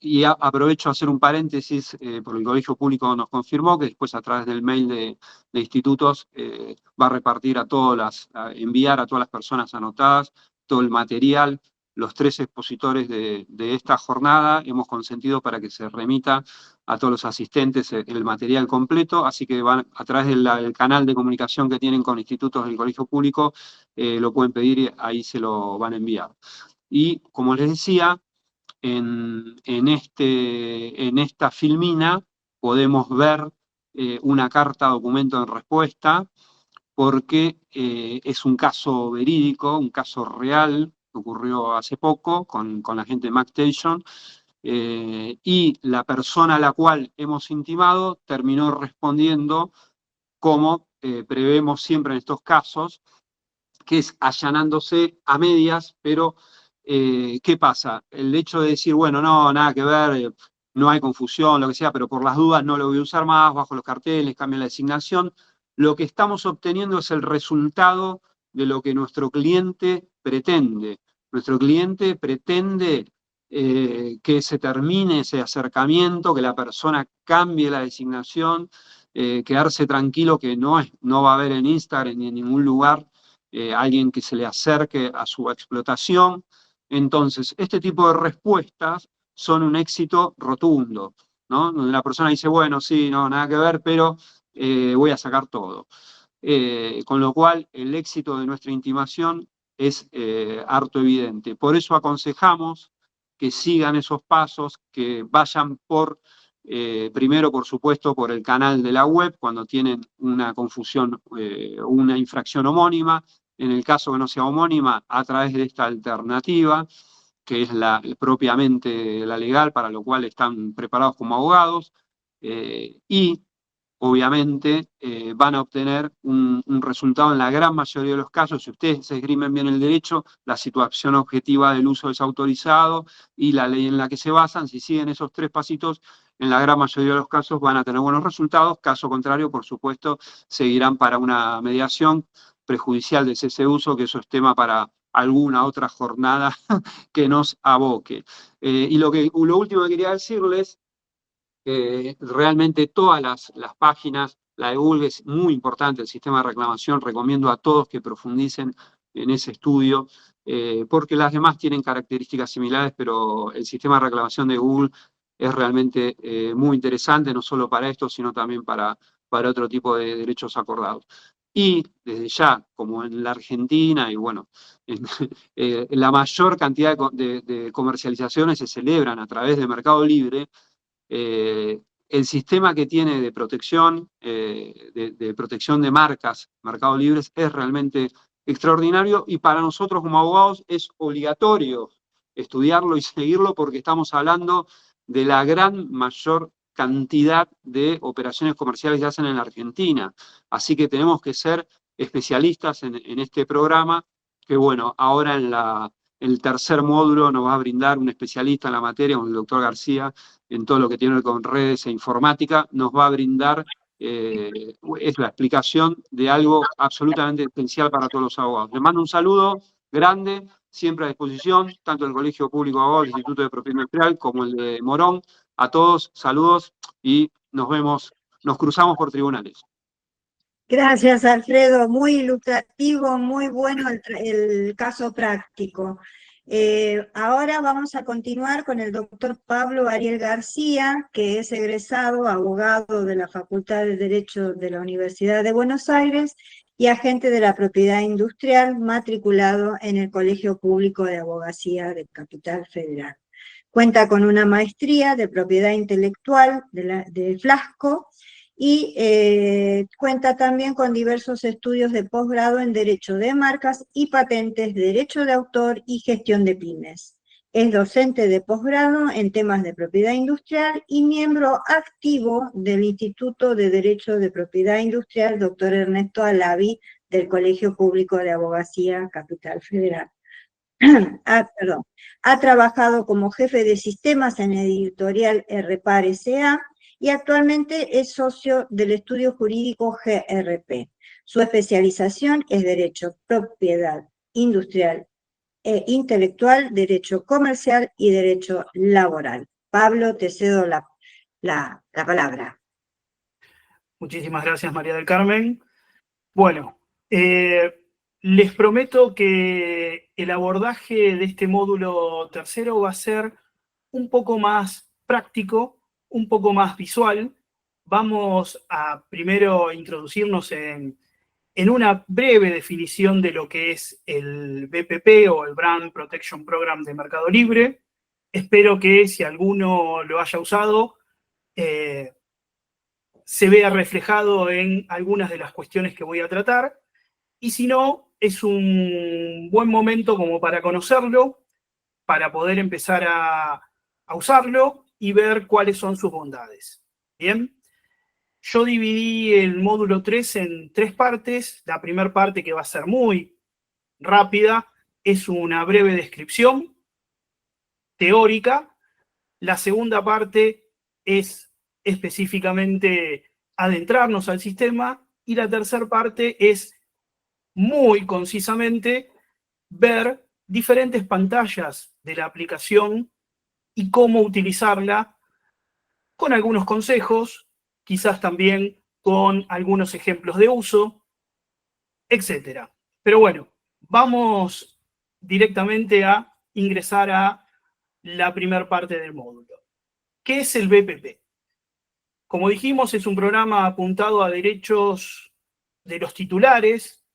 y aprovecho a hacer un paréntesis, porque el Colegio Público nos confirmó que después a través del mail de institutos va a repartir enviar a todas las personas anotadas todo el material. Los 3 expositores de esta jornada hemos consentido para que se remita a todos los asistentes el material completo, así que van a través del canal de comunicación que tienen con institutos del Colegio Público, lo pueden pedir y ahí se lo van a enviar. Y como les decía, en esta filmina podemos ver una carta documento en respuesta, porque es un caso verídico, un caso real que ocurrió hace poco con la gente de McStation, y la persona a la cual hemos intimado terminó respondiendo como prevemos siempre en estos casos, que es allanándose a medias, pero ¿qué pasa? El hecho de decir, bueno, no, nada que ver, no hay confusión, lo que sea, pero por las dudas no lo voy a usar más, bajo los carteles, cambio la designación, lo que estamos obteniendo es el resultado de lo que nuestro cliente pretende. Nuestro cliente pretende que se termine ese acercamiento, que la persona cambie la designación, quedarse tranquilo que no va a haber en Instagram ni en ningún lugar alguien que se le acerque a su explotación. Entonces, este tipo de respuestas son un éxito rotundo, ¿no? Donde la persona dice, bueno, sí, no, nada que ver, pero voy a sacar todo. Con lo cual, el éxito de nuestra intimación es harto evidente. Por eso aconsejamos que sigan esos pasos, que vayan primero, por supuesto, por el canal de la web, cuando tienen una confusión, una infracción homónima. En el caso que no sea homónima, a través de esta alternativa, que es propiamente la legal, para lo cual están preparados como abogados, y obviamente van a obtener un resultado en la gran mayoría de los casos. Si ustedes se esgrimen bien el derecho, la situación objetiva del uso desautorizado y la ley en la que se basan, si siguen esos 3 pasitos, en la gran mayoría de los casos van a tener buenos resultados. Caso contrario, por supuesto, seguirán para una mediación prejudicial de cese de uso, que eso es tema para alguna otra jornada que nos aboque. Y lo último que quería decirles, realmente todas las páginas, la de Google es muy importante, el sistema de reclamación, recomiendo a todos que profundicen en ese estudio, porque las demás tienen características similares, pero el sistema de reclamación de Google es realmente muy interesante, no solo para esto, sino también para otro tipo de derechos acordados. Y desde ya, como en la Argentina, y bueno, la mayor cantidad de comercializaciones se celebran a través de Mercado Libre, el sistema que tiene de protección de marcas, Mercado Libre, es realmente extraordinario, y para nosotros como abogados es obligatorio estudiarlo y seguirlo, porque estamos hablando de la gran mayor cantidad de operaciones comerciales que se hacen en la Argentina. Así que tenemos que ser especialistas en este programa, que bueno, ahora en el tercer módulo nos va a brindar un especialista en la materia, el doctor García, en todo lo que tiene que ver con redes e informática, nos va a brindar es la explicación de algo absolutamente esencial para todos los abogados. Les mando un saludo grande, siempre a disposición, tanto el Colegio Público de Abogados, el Instituto de Propiedad Industrial, como el de Morón. A todos, saludos y nos vemos, nos cruzamos por tribunales. Gracias, Alfredo. Muy ilustrativo, muy bueno el caso práctico. Ahora vamos a continuar con el doctor Pablo Ariel García, que es egresado, abogado de la Facultad de Derecho de la Universidad de Buenos Aires y agente de la propiedad industrial, matriculado en el Colegio Público de Abogacía de Capital Federal. Cuenta con una maestría de propiedad intelectual de Flasco, y cuenta también con diversos estudios de posgrado en Derecho de Marcas y Patentes, Derecho de Autor y Gestión de Pymes. Es docente de posgrado en temas de propiedad industrial y miembro activo del Instituto de Derecho de Propiedad Industrial, doctor Ernesto Alavi, del Colegio Público de Abogacía Capital Federal. Ha trabajado como jefe de sistemas en editorial RPAR S.A., y actualmente es socio del estudio jurídico GRP. Su especialización es Derecho, Propiedad Industrial e Intelectual, Derecho Comercial y Derecho Laboral. Pablo, te cedo la palabra. Muchísimas gracias, María del Carmen. Bueno, les prometo que el abordaje de este módulo tercero va a ser un poco más práctico, un poco más visual. Vamos a primero introducirnos en una breve definición de lo que es el BPP o el Brand Protection Program de Mercado Libre. Espero que si alguno lo haya usado, se vea reflejado en algunas de las cuestiones que voy a tratar. Y si no, es un buen momento como para conocerlo, para poder empezar a usarlo y ver cuáles son sus bondades. Bien, yo dividí el módulo 3 en 3 partes. La primera parte, que va a ser muy rápida, es una breve descripción teórica. La segunda parte es específicamente adentrarnos al sistema, y la tercera parte es muy concisamente ver diferentes pantallas de la aplicación y cómo utilizarla, con algunos consejos, quizás también con algunos ejemplos de uso, etc. Pero bueno, vamos directamente a ingresar a la primera parte del módulo. ¿Qué es el BPP? Como dijimos, es un programa apuntado a derechos de los titulares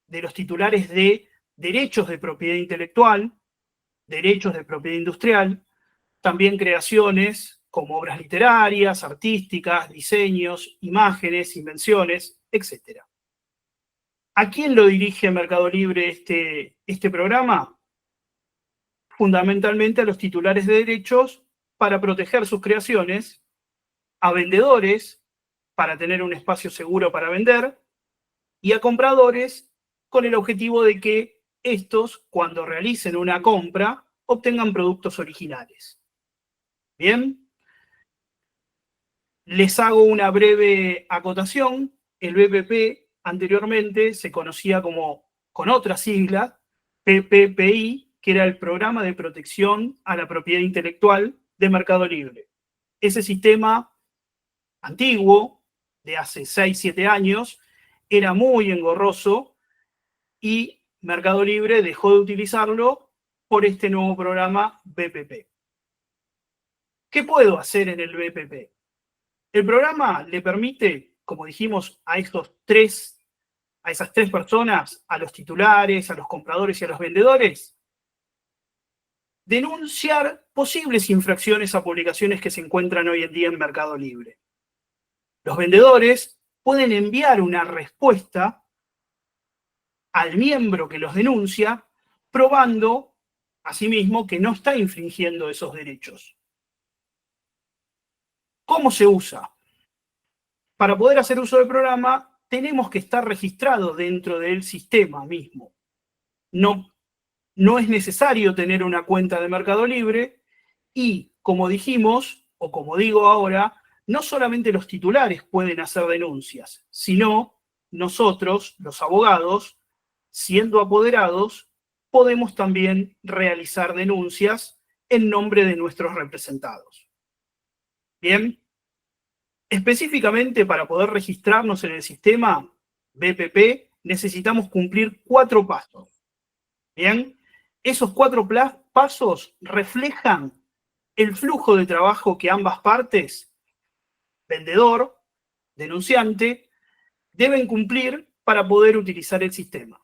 de derechos de propiedad intelectual, derechos de propiedad industrial, también creaciones como obras literarias, artísticas, diseños, imágenes, invenciones, etc. ¿A quién lo dirige Mercado Libre este programa? Fundamentalmente a los titulares de derechos, para proteger sus creaciones, a vendedores para tener un espacio seguro para vender, y a compradores con el objetivo de que estos, cuando realicen una compra, obtengan productos originales. Bien, les hago una breve acotación. El BPP anteriormente se conocía con otra sigla, PPPI, que era el Programa de Protección a la Propiedad Intelectual de Mercado Libre. Ese sistema antiguo, de hace 6-7 años, era muy engorroso y Mercado Libre dejó de utilizarlo por este nuevo programa BPP. ¿Qué puedo hacer en el BPP? El programa le permite, como dijimos, a esas tres personas, a los titulares, a los compradores y a los vendedores, denunciar posibles infracciones a publicaciones que se encuentran hoy en día en Mercado Libre. Los vendedores pueden enviar una respuesta al miembro que los denuncia, probando asimismo que no está infringiendo esos derechos. ¿Cómo se usa? Para poder hacer uso del programa, tenemos que estar registrados dentro del sistema mismo. no es necesario tener una cuenta de Mercado Libre y, como dijimos, o como digo ahora, no solamente los titulares pueden hacer denuncias, sino nosotros, los abogados, siendo apoderados, podemos también realizar denuncias en nombre de nuestros representados. Bien, específicamente para poder registrarnos en el sistema BPP necesitamos cumplir 4 pasos. Bien, esos 4 pasos reflejan el flujo de trabajo que ambas partes, vendedor, denunciante, deben cumplir para poder utilizar el sistema.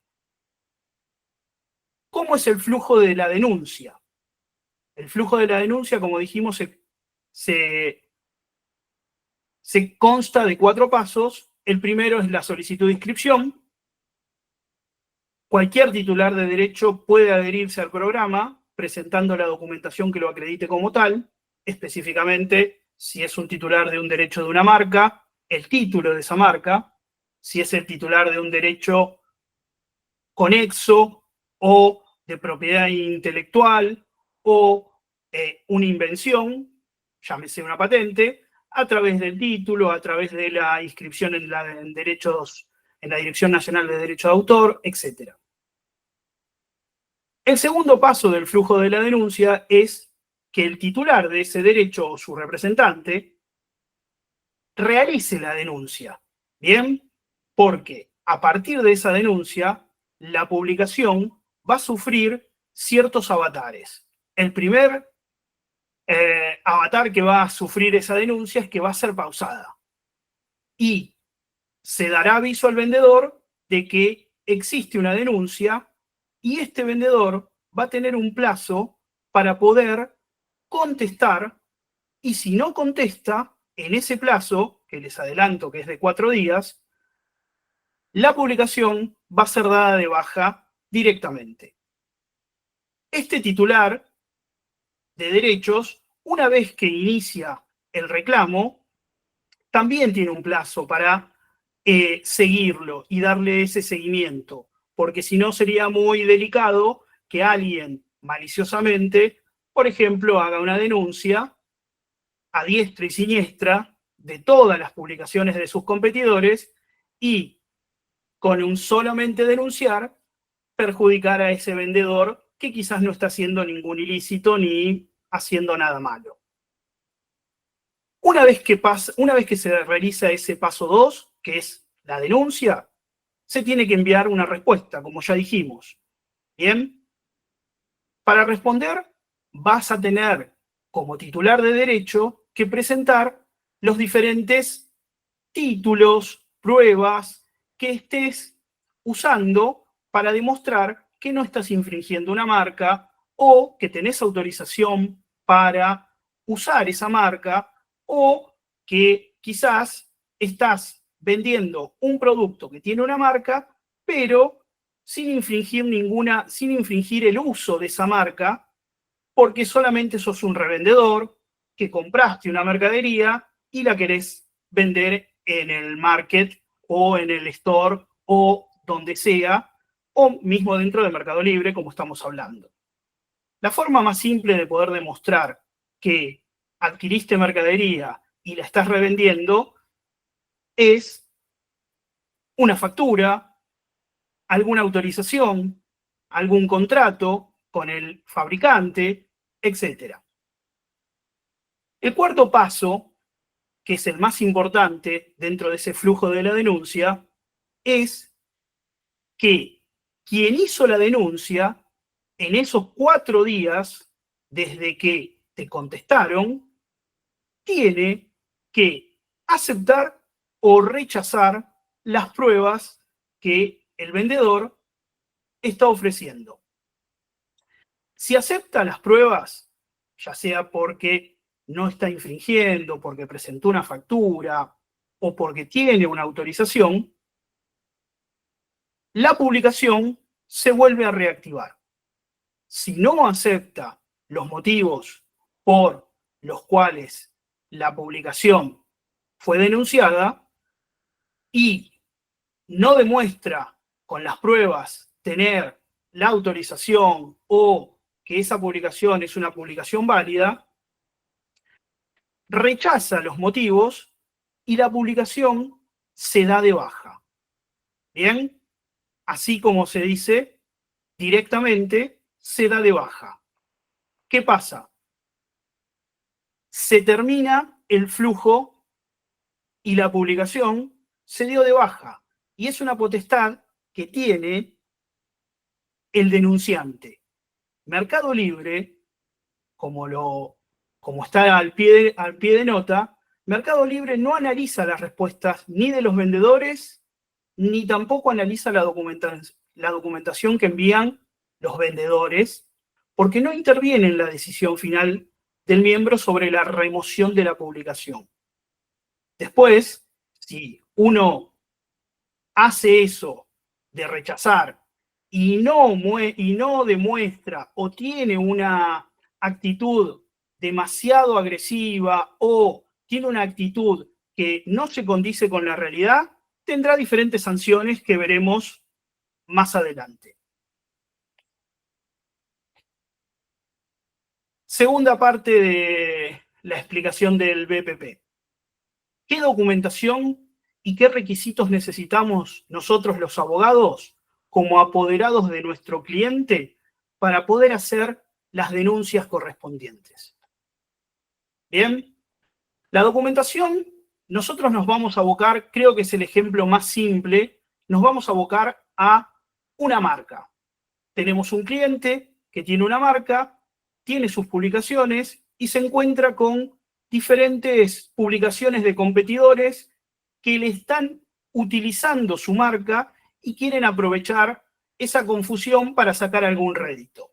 ¿Cómo es el flujo de la denuncia? El flujo de la denuncia, como dijimos, se consta de 4 pasos. El primero es la solicitud de inscripción. Cualquier titular de derecho puede adherirse al programa presentando la documentación que lo acredite como tal, específicamente si es un titular de un derecho de una marca, el título de esa marca, si es el titular de un derecho conexo o de propiedad intelectual o una invención, llámese una patente, a través del título, a través de la inscripción en la Dirección Nacional de Derecho de Autor, etc. El segundo paso del flujo de la denuncia es que el titular de ese derecho o su representante realice la denuncia. ¿Bien? Porque a partir de esa denuncia, la publicación va a sufrir ciertos avatares. El primer avatar que va a sufrir esa denuncia es que va a ser pausada. Y se dará aviso al vendedor de que existe una denuncia y este vendedor va a tener un plazo para poder contestar, y si no contesta en ese plazo, que les adelanto que es de 4 días, la publicación va a ser dada de baja directamente. Este titular de derechos, una vez que inicia el reclamo, también tiene un plazo para seguirlo y darle ese seguimiento, porque si no sería muy delicado que alguien maliciosamente, por ejemplo, haga una denuncia a diestra y siniestra de todas las publicaciones de sus competidores y con un solamente denunciar perjudicar a ese vendedor que quizás no está haciendo ningún ilícito ni haciendo nada malo. Una vez que se realiza ese paso 2, que es la denuncia, se tiene que enviar una respuesta, como ya dijimos. ¿Bien? Para responder, vas a tener como titular de derecho que presentar los diferentes títulos, pruebas que estés usando para demostrar que no estás infringiendo una marca o que tenés autorización para usar esa marca o que quizás estás vendiendo un producto que tiene una marca, pero sin infringir el uso de esa marca, porque solamente sos un revendedor que compraste una mercadería y la querés vender en el market o en el store o donde sea, o mismo dentro de Mercado Libre, como estamos hablando. La forma más simple de poder demostrar que adquiriste mercadería y la estás revendiendo es una factura, alguna autorización, algún contrato con el fabricante, etc. El cuarto paso, que es el más importante dentro de ese flujo de la denuncia, es que quien hizo la denuncia, en esos 4 días, desde que te contestaron, tiene que aceptar o rechazar las pruebas que el vendedor está ofreciendo. Si acepta las pruebas, ya sea porque no está infringiendo, porque presentó una factura o porque tiene una autorización, la publicación se vuelve a reactivar. Si no acepta los motivos por los cuales la publicación fue denunciada y no demuestra con las pruebas tener la autorización o que esa publicación es una publicación válida, rechaza los motivos y la publicación se da de baja. ¿Bien? Así como se dice, directamente se da de baja. ¿Qué pasa? Se termina el flujo y la publicación se dio de baja. Y es una potestad que tiene el denunciante. Mercado Libre, como está al pie de nota, Mercado Libre no analiza las respuestas ni de los vendedores, ni tampoco analiza la documentación que envían los vendedores, porque no interviene en la decisión final del miembro sobre la remoción de la publicación. Después, si uno hace eso de rechazar y no demuestra o tiene una actitud demasiado agresiva o tiene una actitud que no se condice con la realidad, tendrá diferentes sanciones que veremos más adelante. Segunda parte de la explicación del BPP. ¿Qué documentación y qué requisitos necesitamos nosotros los abogados como apoderados de nuestro cliente para poder hacer las denuncias correspondientes? Bien, la documentación, nosotros nos vamos a abocar, creo que es el ejemplo más simple, nos vamos a abocar a una marca. Tenemos un cliente que tiene una marca, tiene sus publicaciones y se encuentra con diferentes publicaciones de competidores que le están utilizando su marca y quieren aprovechar esa confusión para sacar algún rédito.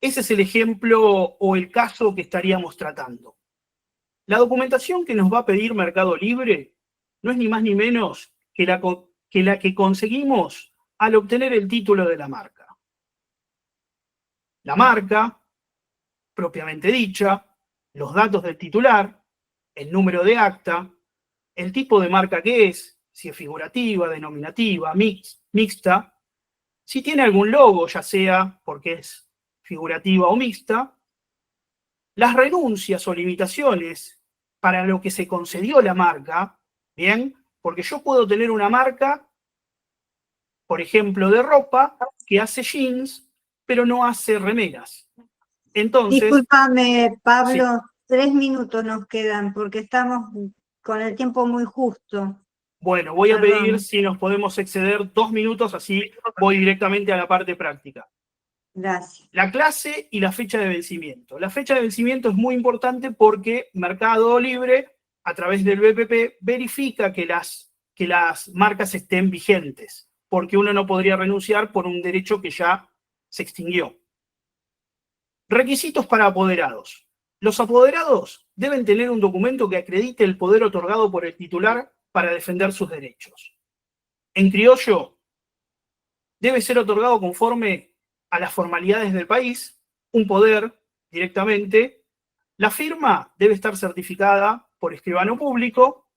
Ese es el ejemplo o el caso que estaríamos tratando. La documentación que nos va a pedir Mercado Libre no es ni más ni menos que la que conseguimos al obtener el título de la marca. La marca, propiamente dicha, los datos del titular, el número de acta, el tipo de marca que es, si es figurativa, denominativa, mixta, si tiene algún logo, ya sea porque es figurativa o mixta, las renuncias o limitaciones para lo que se concedió la marca, ¿bien? Porque yo puedo tener una marca, por ejemplo, de ropa, que hace jeans, pero no hace remeras. Entonces, discúlpame, Pablo, 3 minutos nos quedan porque estamos con el tiempo muy justo. bueno, voy a Perdón. pedir si nos podemos exceder 2 minutos, así voy directamente a la parte práctica. Gracias. La clase y la fecha de vencimiento. La fecha de vencimiento es muy importante porque Mercado Libre, a través del BPP, verifica que las marcas estén vigentes, porque uno no podría renunciar por un derecho que ya se extinguió. Requisitos para apoderados. Los apoderados deben tener un documento que acredite el poder otorgado por el titular para defender sus derechos. En criollo, debe ser otorgado conforme a las formalidades del país, un poder directamente. La firma debe estar certificada por escribano público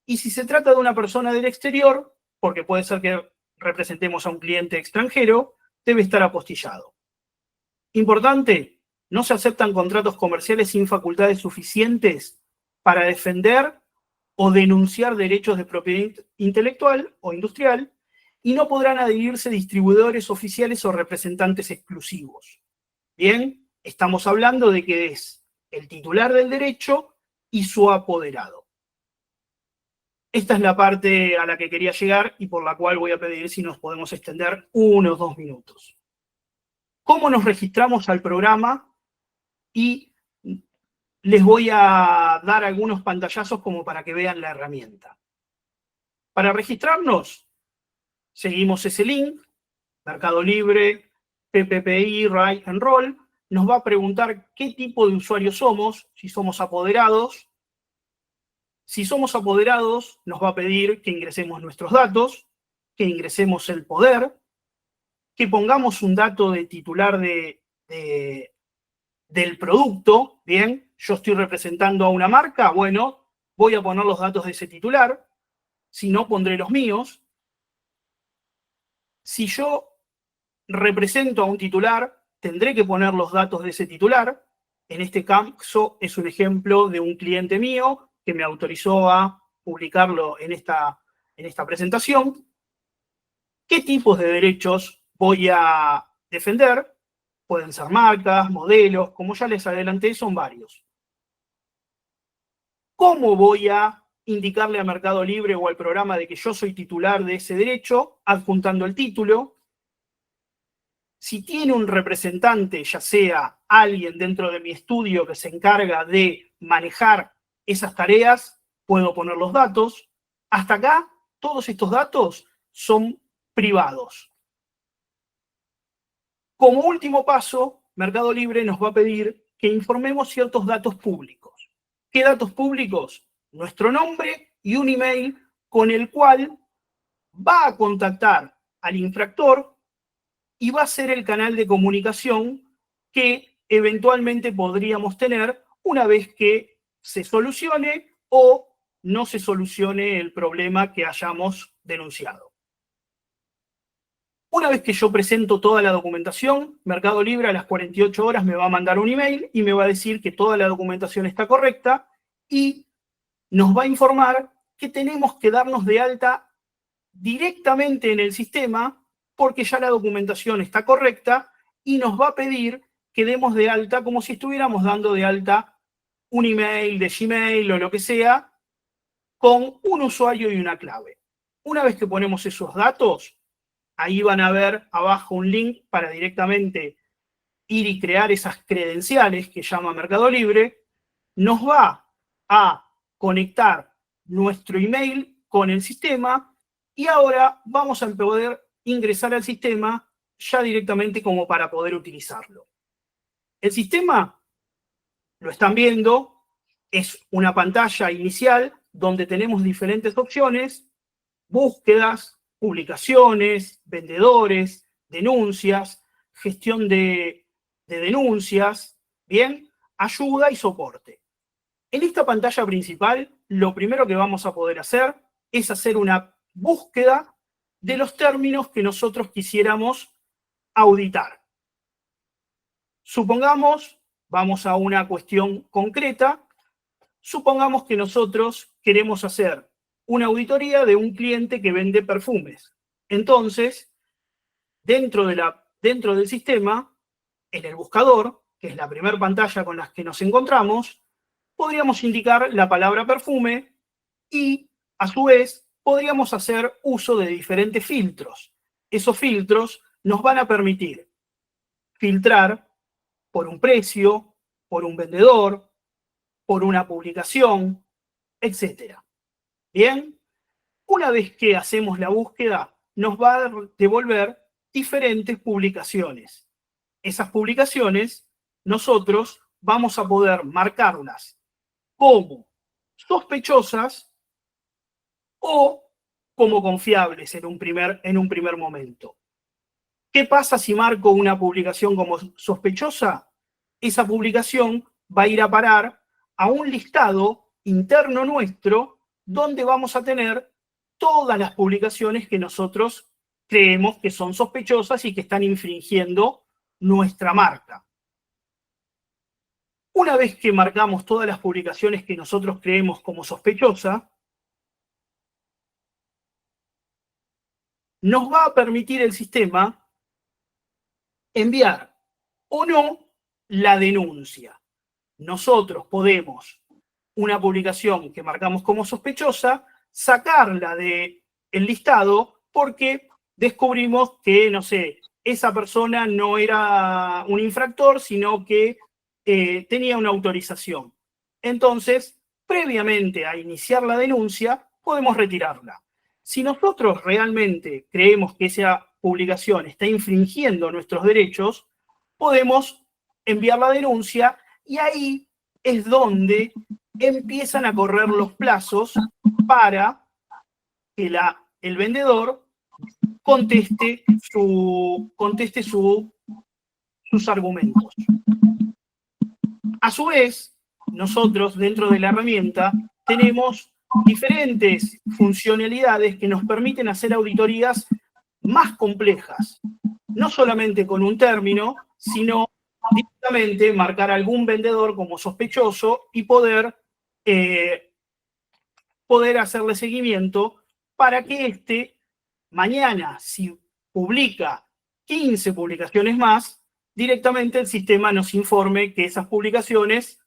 y si se trata de una persona del exterior, porque puede ser que representemos a un cliente extranjero, debe estar apostillado. Importante, no se aceptan contratos comerciales sin facultades suficientes para defender o denunciar derechos de propiedad intelectual o industrial y no podrán adherirse distribuidores oficiales o representantes exclusivos. Bien, estamos hablando de que es el titular del derecho y su apoderado. Esta es la parte a la que quería llegar y por la cual voy a pedir si nos podemos extender 1 o 2 minutos. ¿Cómo nos registramos al programa? Y les voy a dar algunos pantallazos como para que vean la herramienta. Para registrarnos, seguimos ese link, Mercado Libre, PPPI, Write and Roll, nos va a preguntar qué tipo de usuario somos, si somos apoderados. Si somos apoderados, nos va a pedir que ingresemos nuestros datos, que ingresemos el poder, que pongamos un dato de titular del producto, ¿bien? Yo estoy representando a una marca, bueno, voy a poner los datos de ese titular, si no, pondré los míos. Si yo represento a un titular, tendré que poner los datos de ese titular. En este caso es un ejemplo de un cliente mío que me autorizó a publicarlo en esta presentación. ¿Qué tipos de derechos voy a defender? Pueden ser marcas, modelos, como ya les adelanté, son varios. ¿Cómo voy a indicarle a Mercado Libre o al programa de que yo soy titular de ese derecho? Adjuntando el título. Si tiene un representante, ya sea alguien dentro de mi estudio que se encarga de manejar esas tareas, puedo poner los datos. Hasta acá, todos estos datos son privados. Como último paso, Mercado Libre nos va a pedir que informemos ciertos datos públicos. ¿Qué datos públicos? Nuestro nombre y un email con el cual va a contactar al infractor y va a ser el canal de comunicación que eventualmente podríamos tener una vez que se solucione o no se solucione el problema que hayamos denunciado. Una vez que yo presento toda la documentación, Mercado Libre a las 48 horas me va a mandar un email y me va a decir que toda la documentación está correcta y nos va a informar que tenemos que darnos de alta directamente en el sistema porque ya la documentación está correcta y nos va a pedir que demos de alta como si estuviéramos dando de alta un email de Gmail o lo que sea con un usuario y una clave. Una vez que ponemos esos datos, ahí van a ver abajo un link para directamente ir y crear esas credenciales que llama Mercado Libre. Nos va a conectar nuestro email con el sistema y ahora vamos a poder ingresar al sistema ya directamente como para poder utilizarlo. El sistema, lo están viendo, es una pantalla inicial donde tenemos diferentes opciones, búsquedas, publicaciones, vendedores, denuncias, gestión de denuncias, bien, ayuda y soporte. En esta pantalla principal, lo primero que vamos a poder hacer es hacer una búsqueda de los términos que nosotros quisiéramos auditar. Supongamos, vamos a una cuestión concreta, supongamos que nosotros queremos hacer una auditoría de un cliente que vende perfumes. Entonces, dentro del sistema, en el buscador, que es la primera pantalla con la que nos encontramos, podríamos indicar la palabra perfume y, a su vez, podríamos hacer uso de diferentes filtros. Esos filtros nos van a permitir filtrar por un precio, por un vendedor, por una publicación, etc. Bien, una vez que hacemos la búsqueda, nos va a devolver diferentes publicaciones. Esas publicaciones, nosotros vamos a poder marcarlas como sospechosas o como confiables en un primer momento. ¿Qué pasa si marco una publicación como sospechosa? Esa publicación va a ir a parar a un listado interno nuestro donde vamos a tener todas las publicaciones que nosotros creemos que son sospechosas y que están infringiendo nuestra marca. Una vez que marcamos todas las publicaciones que nosotros creemos como sospechosas, nos va a permitir el sistema enviar o no la denuncia. Nosotros podemos, una publicación que marcamos como sospechosa, sacarla del listado porque descubrimos que, no sé, esa persona no era un infractor, sino que tenía una autorización. Entonces, previamente a iniciar la denuncia, podemos retirarla. Si nosotros realmente creemos que esa publicación está infringiendo nuestros derechos, podemos enviar la denuncia y ahí es donde empiezan a correr los plazos para que el vendedor conteste sus argumentos. A su vez, nosotros dentro de la herramienta tenemos diferentes funcionalidades que nos permiten hacer auditorías más complejas. no solamente con un término, sino directamente marcar algún vendedor como sospechoso y poder hacerle seguimiento para que éste mañana, si publica 15 publicaciones más, directamente el sistema nos informe que esas publicaciones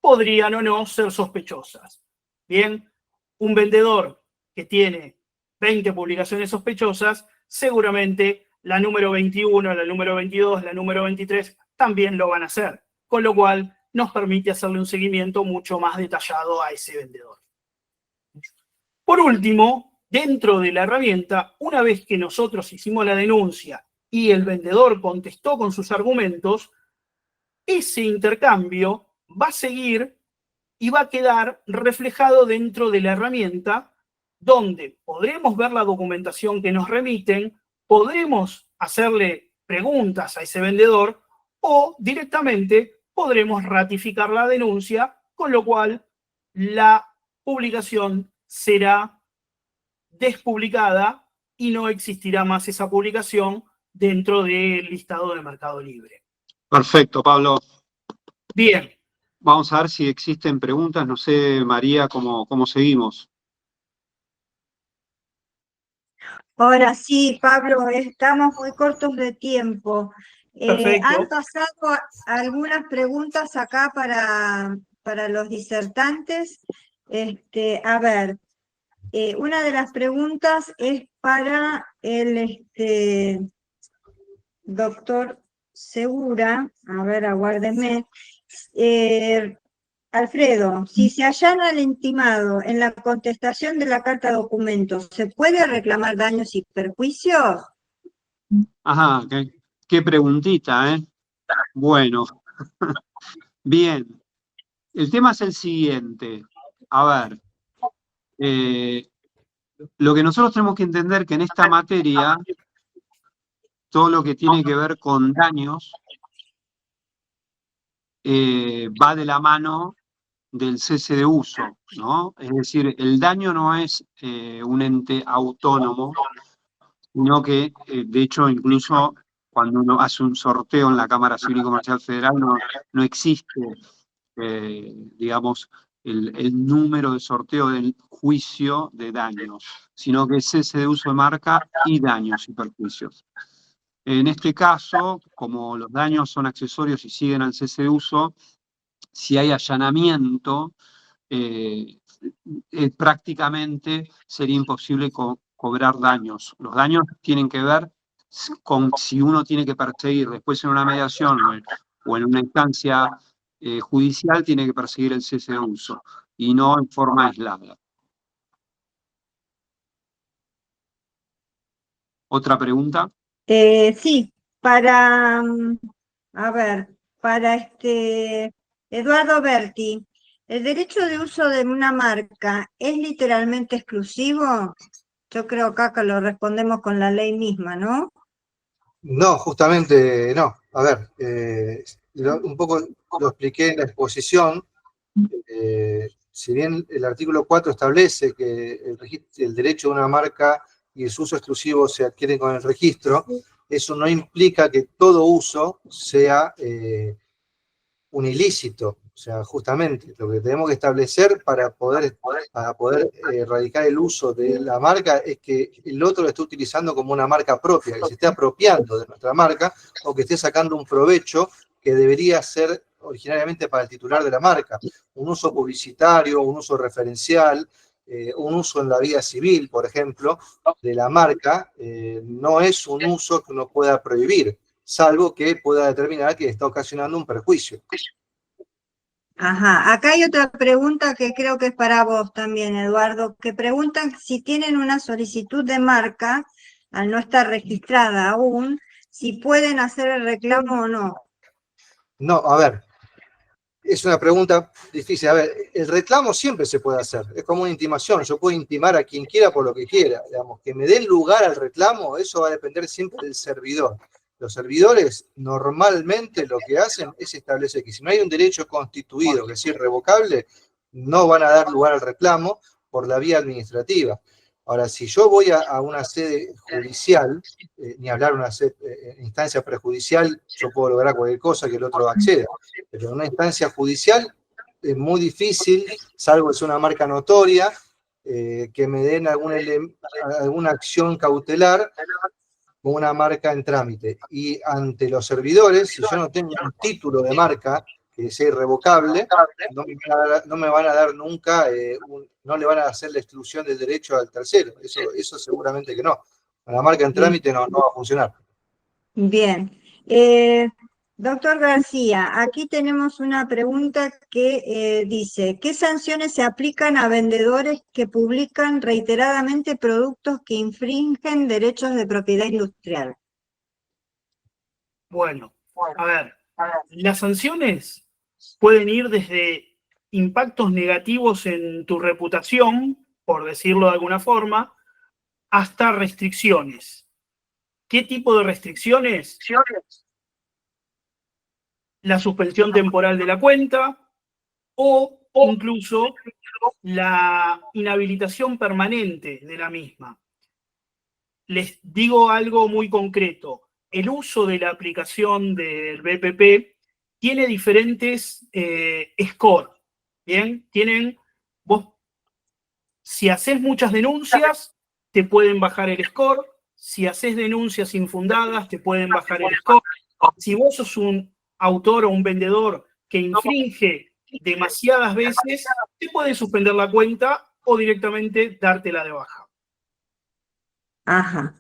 podrían o no ser sospechosas. Bien, un vendedor que tiene 20 publicaciones sospechosas, seguramente la número 21, la número 22, la número 23 también lo van a hacer, con lo cual nos permite hacerle un seguimiento mucho más detallado a ese vendedor. Por último, dentro de la herramienta, una vez que nosotros hicimos la denuncia y el vendedor contestó con sus argumentos, ese intercambio va a seguir y va a quedar reflejado dentro de la herramienta, donde podremos ver la documentación que nos remiten, podremos hacerle preguntas a ese vendedor o directamente podremos ratificar la denuncia, con lo cual la publicación será despublicada y no existirá más esa publicación dentro del listado de Mercado Libre. Perfecto, Pablo. Bien. Vamos a ver si existen preguntas. No sé, María, cómo seguimos. Ahora sí, Pablo, estamos muy cortos de tiempo. Perfecto. Han pasado algunas preguntas acá para los disertantes. A ver, una de las preguntas es para el doctor Segura. A ver, aguárdeme. Alfredo, si se allana el intimado en la contestación de la carta de documentos, ¿se puede reclamar daños y perjuicios? Ajá, qué preguntita, ¿eh? Bueno, bien. El tema es el siguiente. A ver, lo que nosotros tenemos que entender que en esta materia, todo lo que tiene que ver con daños va de la mano del cese de uso, ¿no? Es decir, el daño no es un ente autónomo, sino que, de hecho, incluso cuando uno hace un sorteo en la Cámara Civil y Comercial Federal, no existe, digamos, el número de sorteo del juicio de daños, sino que es cese de uso de marca y daños y perjuicios. En este caso, como los daños son accesorios y siguen al cese de uso, si hay allanamiento, prácticamente sería imposible cobrar daños. Los daños tienen que ver con si uno tiene que perseguir después en una mediación o en una instancia judicial, tiene que perseguir el cese de uso y no en forma aislada. ¿Otra pregunta? Sí, para Eduardo Berti, ¿el derecho de uso de una marca es literalmente exclusivo? Yo creo acá que lo respondemos con la ley misma, ¿no? No, justamente no. A ver, un poco lo expliqué en la exposición. Si bien el artículo 4 establece que el derecho de una marca y su uso exclusivo se adquieren con el registro, eso no implica que todo uso sea un ilícito. O sea, justamente lo que tenemos que establecer para poder erradicar el uso de la marca es que el otro lo esté utilizando como una marca propia, que se esté apropiando de nuestra marca o que esté sacando un provecho que debería ser originariamente para el titular de la marca. Un uso publicitario, un uso referencial, un uso en la vía civil, por ejemplo, de la marca, no es un uso que uno pueda prohibir, salvo que pueda determinar que está ocasionando un perjuicio. Ajá, acá hay otra pregunta que creo que es para vos también, Eduardo, que preguntan si tienen una solicitud de marca, al no estar registrada aún, si pueden hacer el reclamo o no. No, a ver, es una pregunta difícil. A ver, el reclamo siempre se puede hacer, es como una intimación, yo puedo intimar a quien quiera por lo que quiera, digamos, que me den lugar al reclamo, eso va a depender siempre del servidor. Los servidores normalmente lo que hacen es establecer que si no hay un derecho constituido, que es irrevocable, no van a dar lugar al reclamo por la vía administrativa. Ahora, si yo voy a una sede judicial, ni hablar una instancia prejudicial, yo puedo lograr cualquier cosa que el otro acceda. Pero en una instancia judicial es muy difícil, salvo que sea una marca notoria, que me den alguna acción cautelar con una marca en trámite. Y ante los servidores, si yo no tengo un título de marca que sea irrevocable, no me van a dar nunca, no le van a hacer la exclusión del derecho al tercero. Eso seguramente que no. La marca en trámite no va a funcionar. Bien. Doctor García, aquí tenemos una pregunta que dice, ¿qué sanciones se aplican a vendedores que publican reiteradamente productos que infringen derechos de propiedad industrial? Bueno, a ver, las sanciones pueden ir desde impactos negativos en tu reputación, por decirlo de alguna forma, hasta restricciones. ¿Qué tipo de restricciones? La suspensión temporal de la cuenta o incluso la inhabilitación permanente de la misma. Les digo algo muy concreto. El uso de la aplicación del BPP tiene diferentes scores. ¿Bien? Vos, si haces muchas denuncias, te pueden bajar el score. Si haces denuncias infundadas, te pueden bajar el score. Si vos sos un autor o un vendedor que infringe demasiadas veces, te puede suspender la cuenta o directamente dártela de baja. Ajá,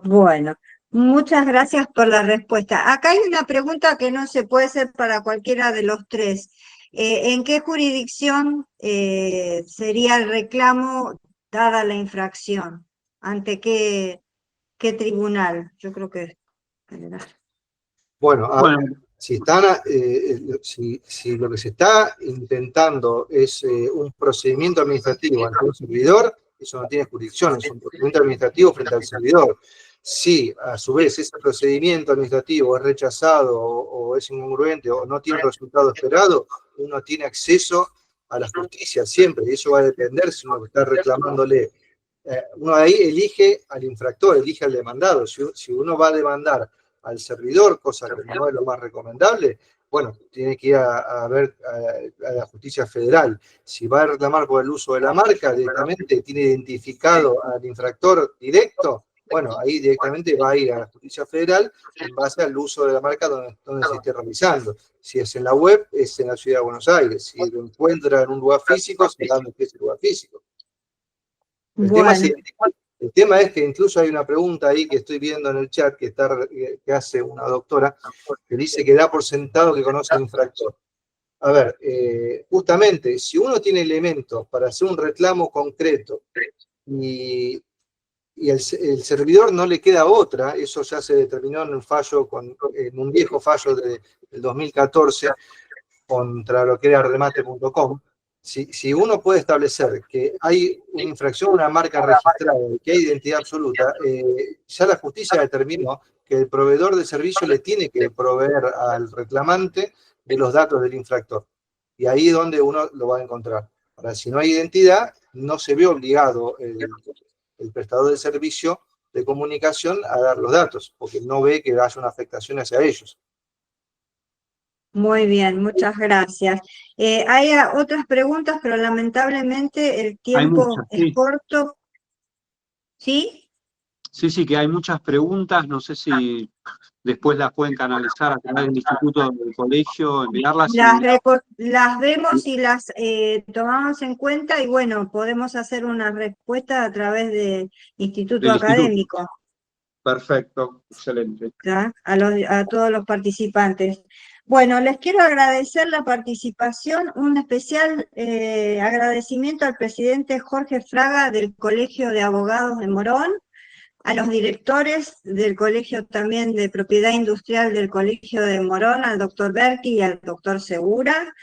bueno, muchas gracias por la respuesta. Acá hay una pregunta que no se puede hacer para cualquiera de los tres. ¿En qué jurisdicción sería el reclamo dada la infracción? ¿Ante qué tribunal? Yo creo que... Bueno, si lo que se está intentando es un procedimiento administrativo ante un servidor, eso no tiene jurisdicción, es un procedimiento administrativo frente al servidor. Si a su vez ese procedimiento administrativo es rechazado o es incongruente o no tiene el resultado esperado, uno tiene acceso a la justicia siempre, y eso va a depender si uno está reclamándole. Uno ahí elige al infractor, elige al demandado. Si uno va a demandar al servidor, cosa que no es lo más recomendable, bueno, tiene que ir a ver a la justicia federal. Si va a reclamar por el uso de la marca, directamente tiene identificado al infractor directo, bueno, ahí directamente va a ir a la justicia federal en base al uso de la marca donde se esté realizando. Si es en la web, es en la ciudad de Buenos Aires. Si lo encuentra en un lugar físico, se da donde es el lugar físico. El tema es que incluso hay una pregunta ahí que estoy viendo en el chat que hace una doctora que dice que da por sentado que conoce al infractor. A ver, justamente, si uno tiene elementos para hacer un reclamo concreto y el servidor no le queda otra, eso ya se determinó en un viejo fallo del 2014 contra lo que era remate.com. Si uno puede establecer que hay una infracción, una marca registrada, que hay identidad absoluta, ya la justicia determinó que el proveedor de servicio le tiene que proveer al reclamante de los datos del infractor. Y ahí es donde uno lo va a encontrar. Ahora, si no hay identidad, no se ve obligado el prestador de servicio de comunicación a dar los datos, porque no ve que haya una afectación hacia ellos. Muy bien, muchas gracias. Hay otras preguntas, pero lamentablemente el tiempo es corto. ¿Sí? Sí, que hay muchas preguntas, no sé si después las pueden canalizar a través del instituto del colegio, enviarlas. Las vemos y las tomamos en cuenta y bueno, podemos hacer una respuesta a través del instituto académico. Perfecto, excelente. ¿Ya? A todos los participantes. Bueno, les quiero agradecer la participación, un especial agradecimiento al presidente Jorge Fraga del Colegio de Abogados de Morón, a los directores del Colegio también de Propiedad Industrial del Colegio de Morón, al doctor Berti y al doctor Segura,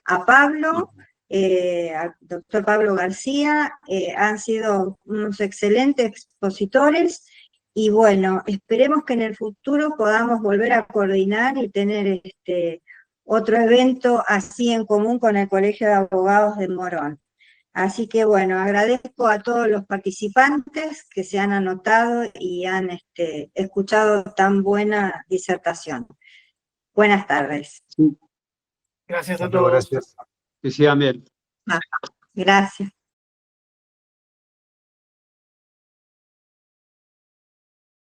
a Pablo, al doctor Pablo García, han sido unos excelentes expositores. Y bueno, esperemos que en el futuro podamos volver a coordinar y tener otro evento así en común con el Colegio de Abogados de Morón. Así que bueno, agradezco a todos los participantes que se han anotado y han escuchado tan buena disertación. Buenas tardes. Gracias a Hasta luego, todos. gracias. Que sigan bien. Gracias.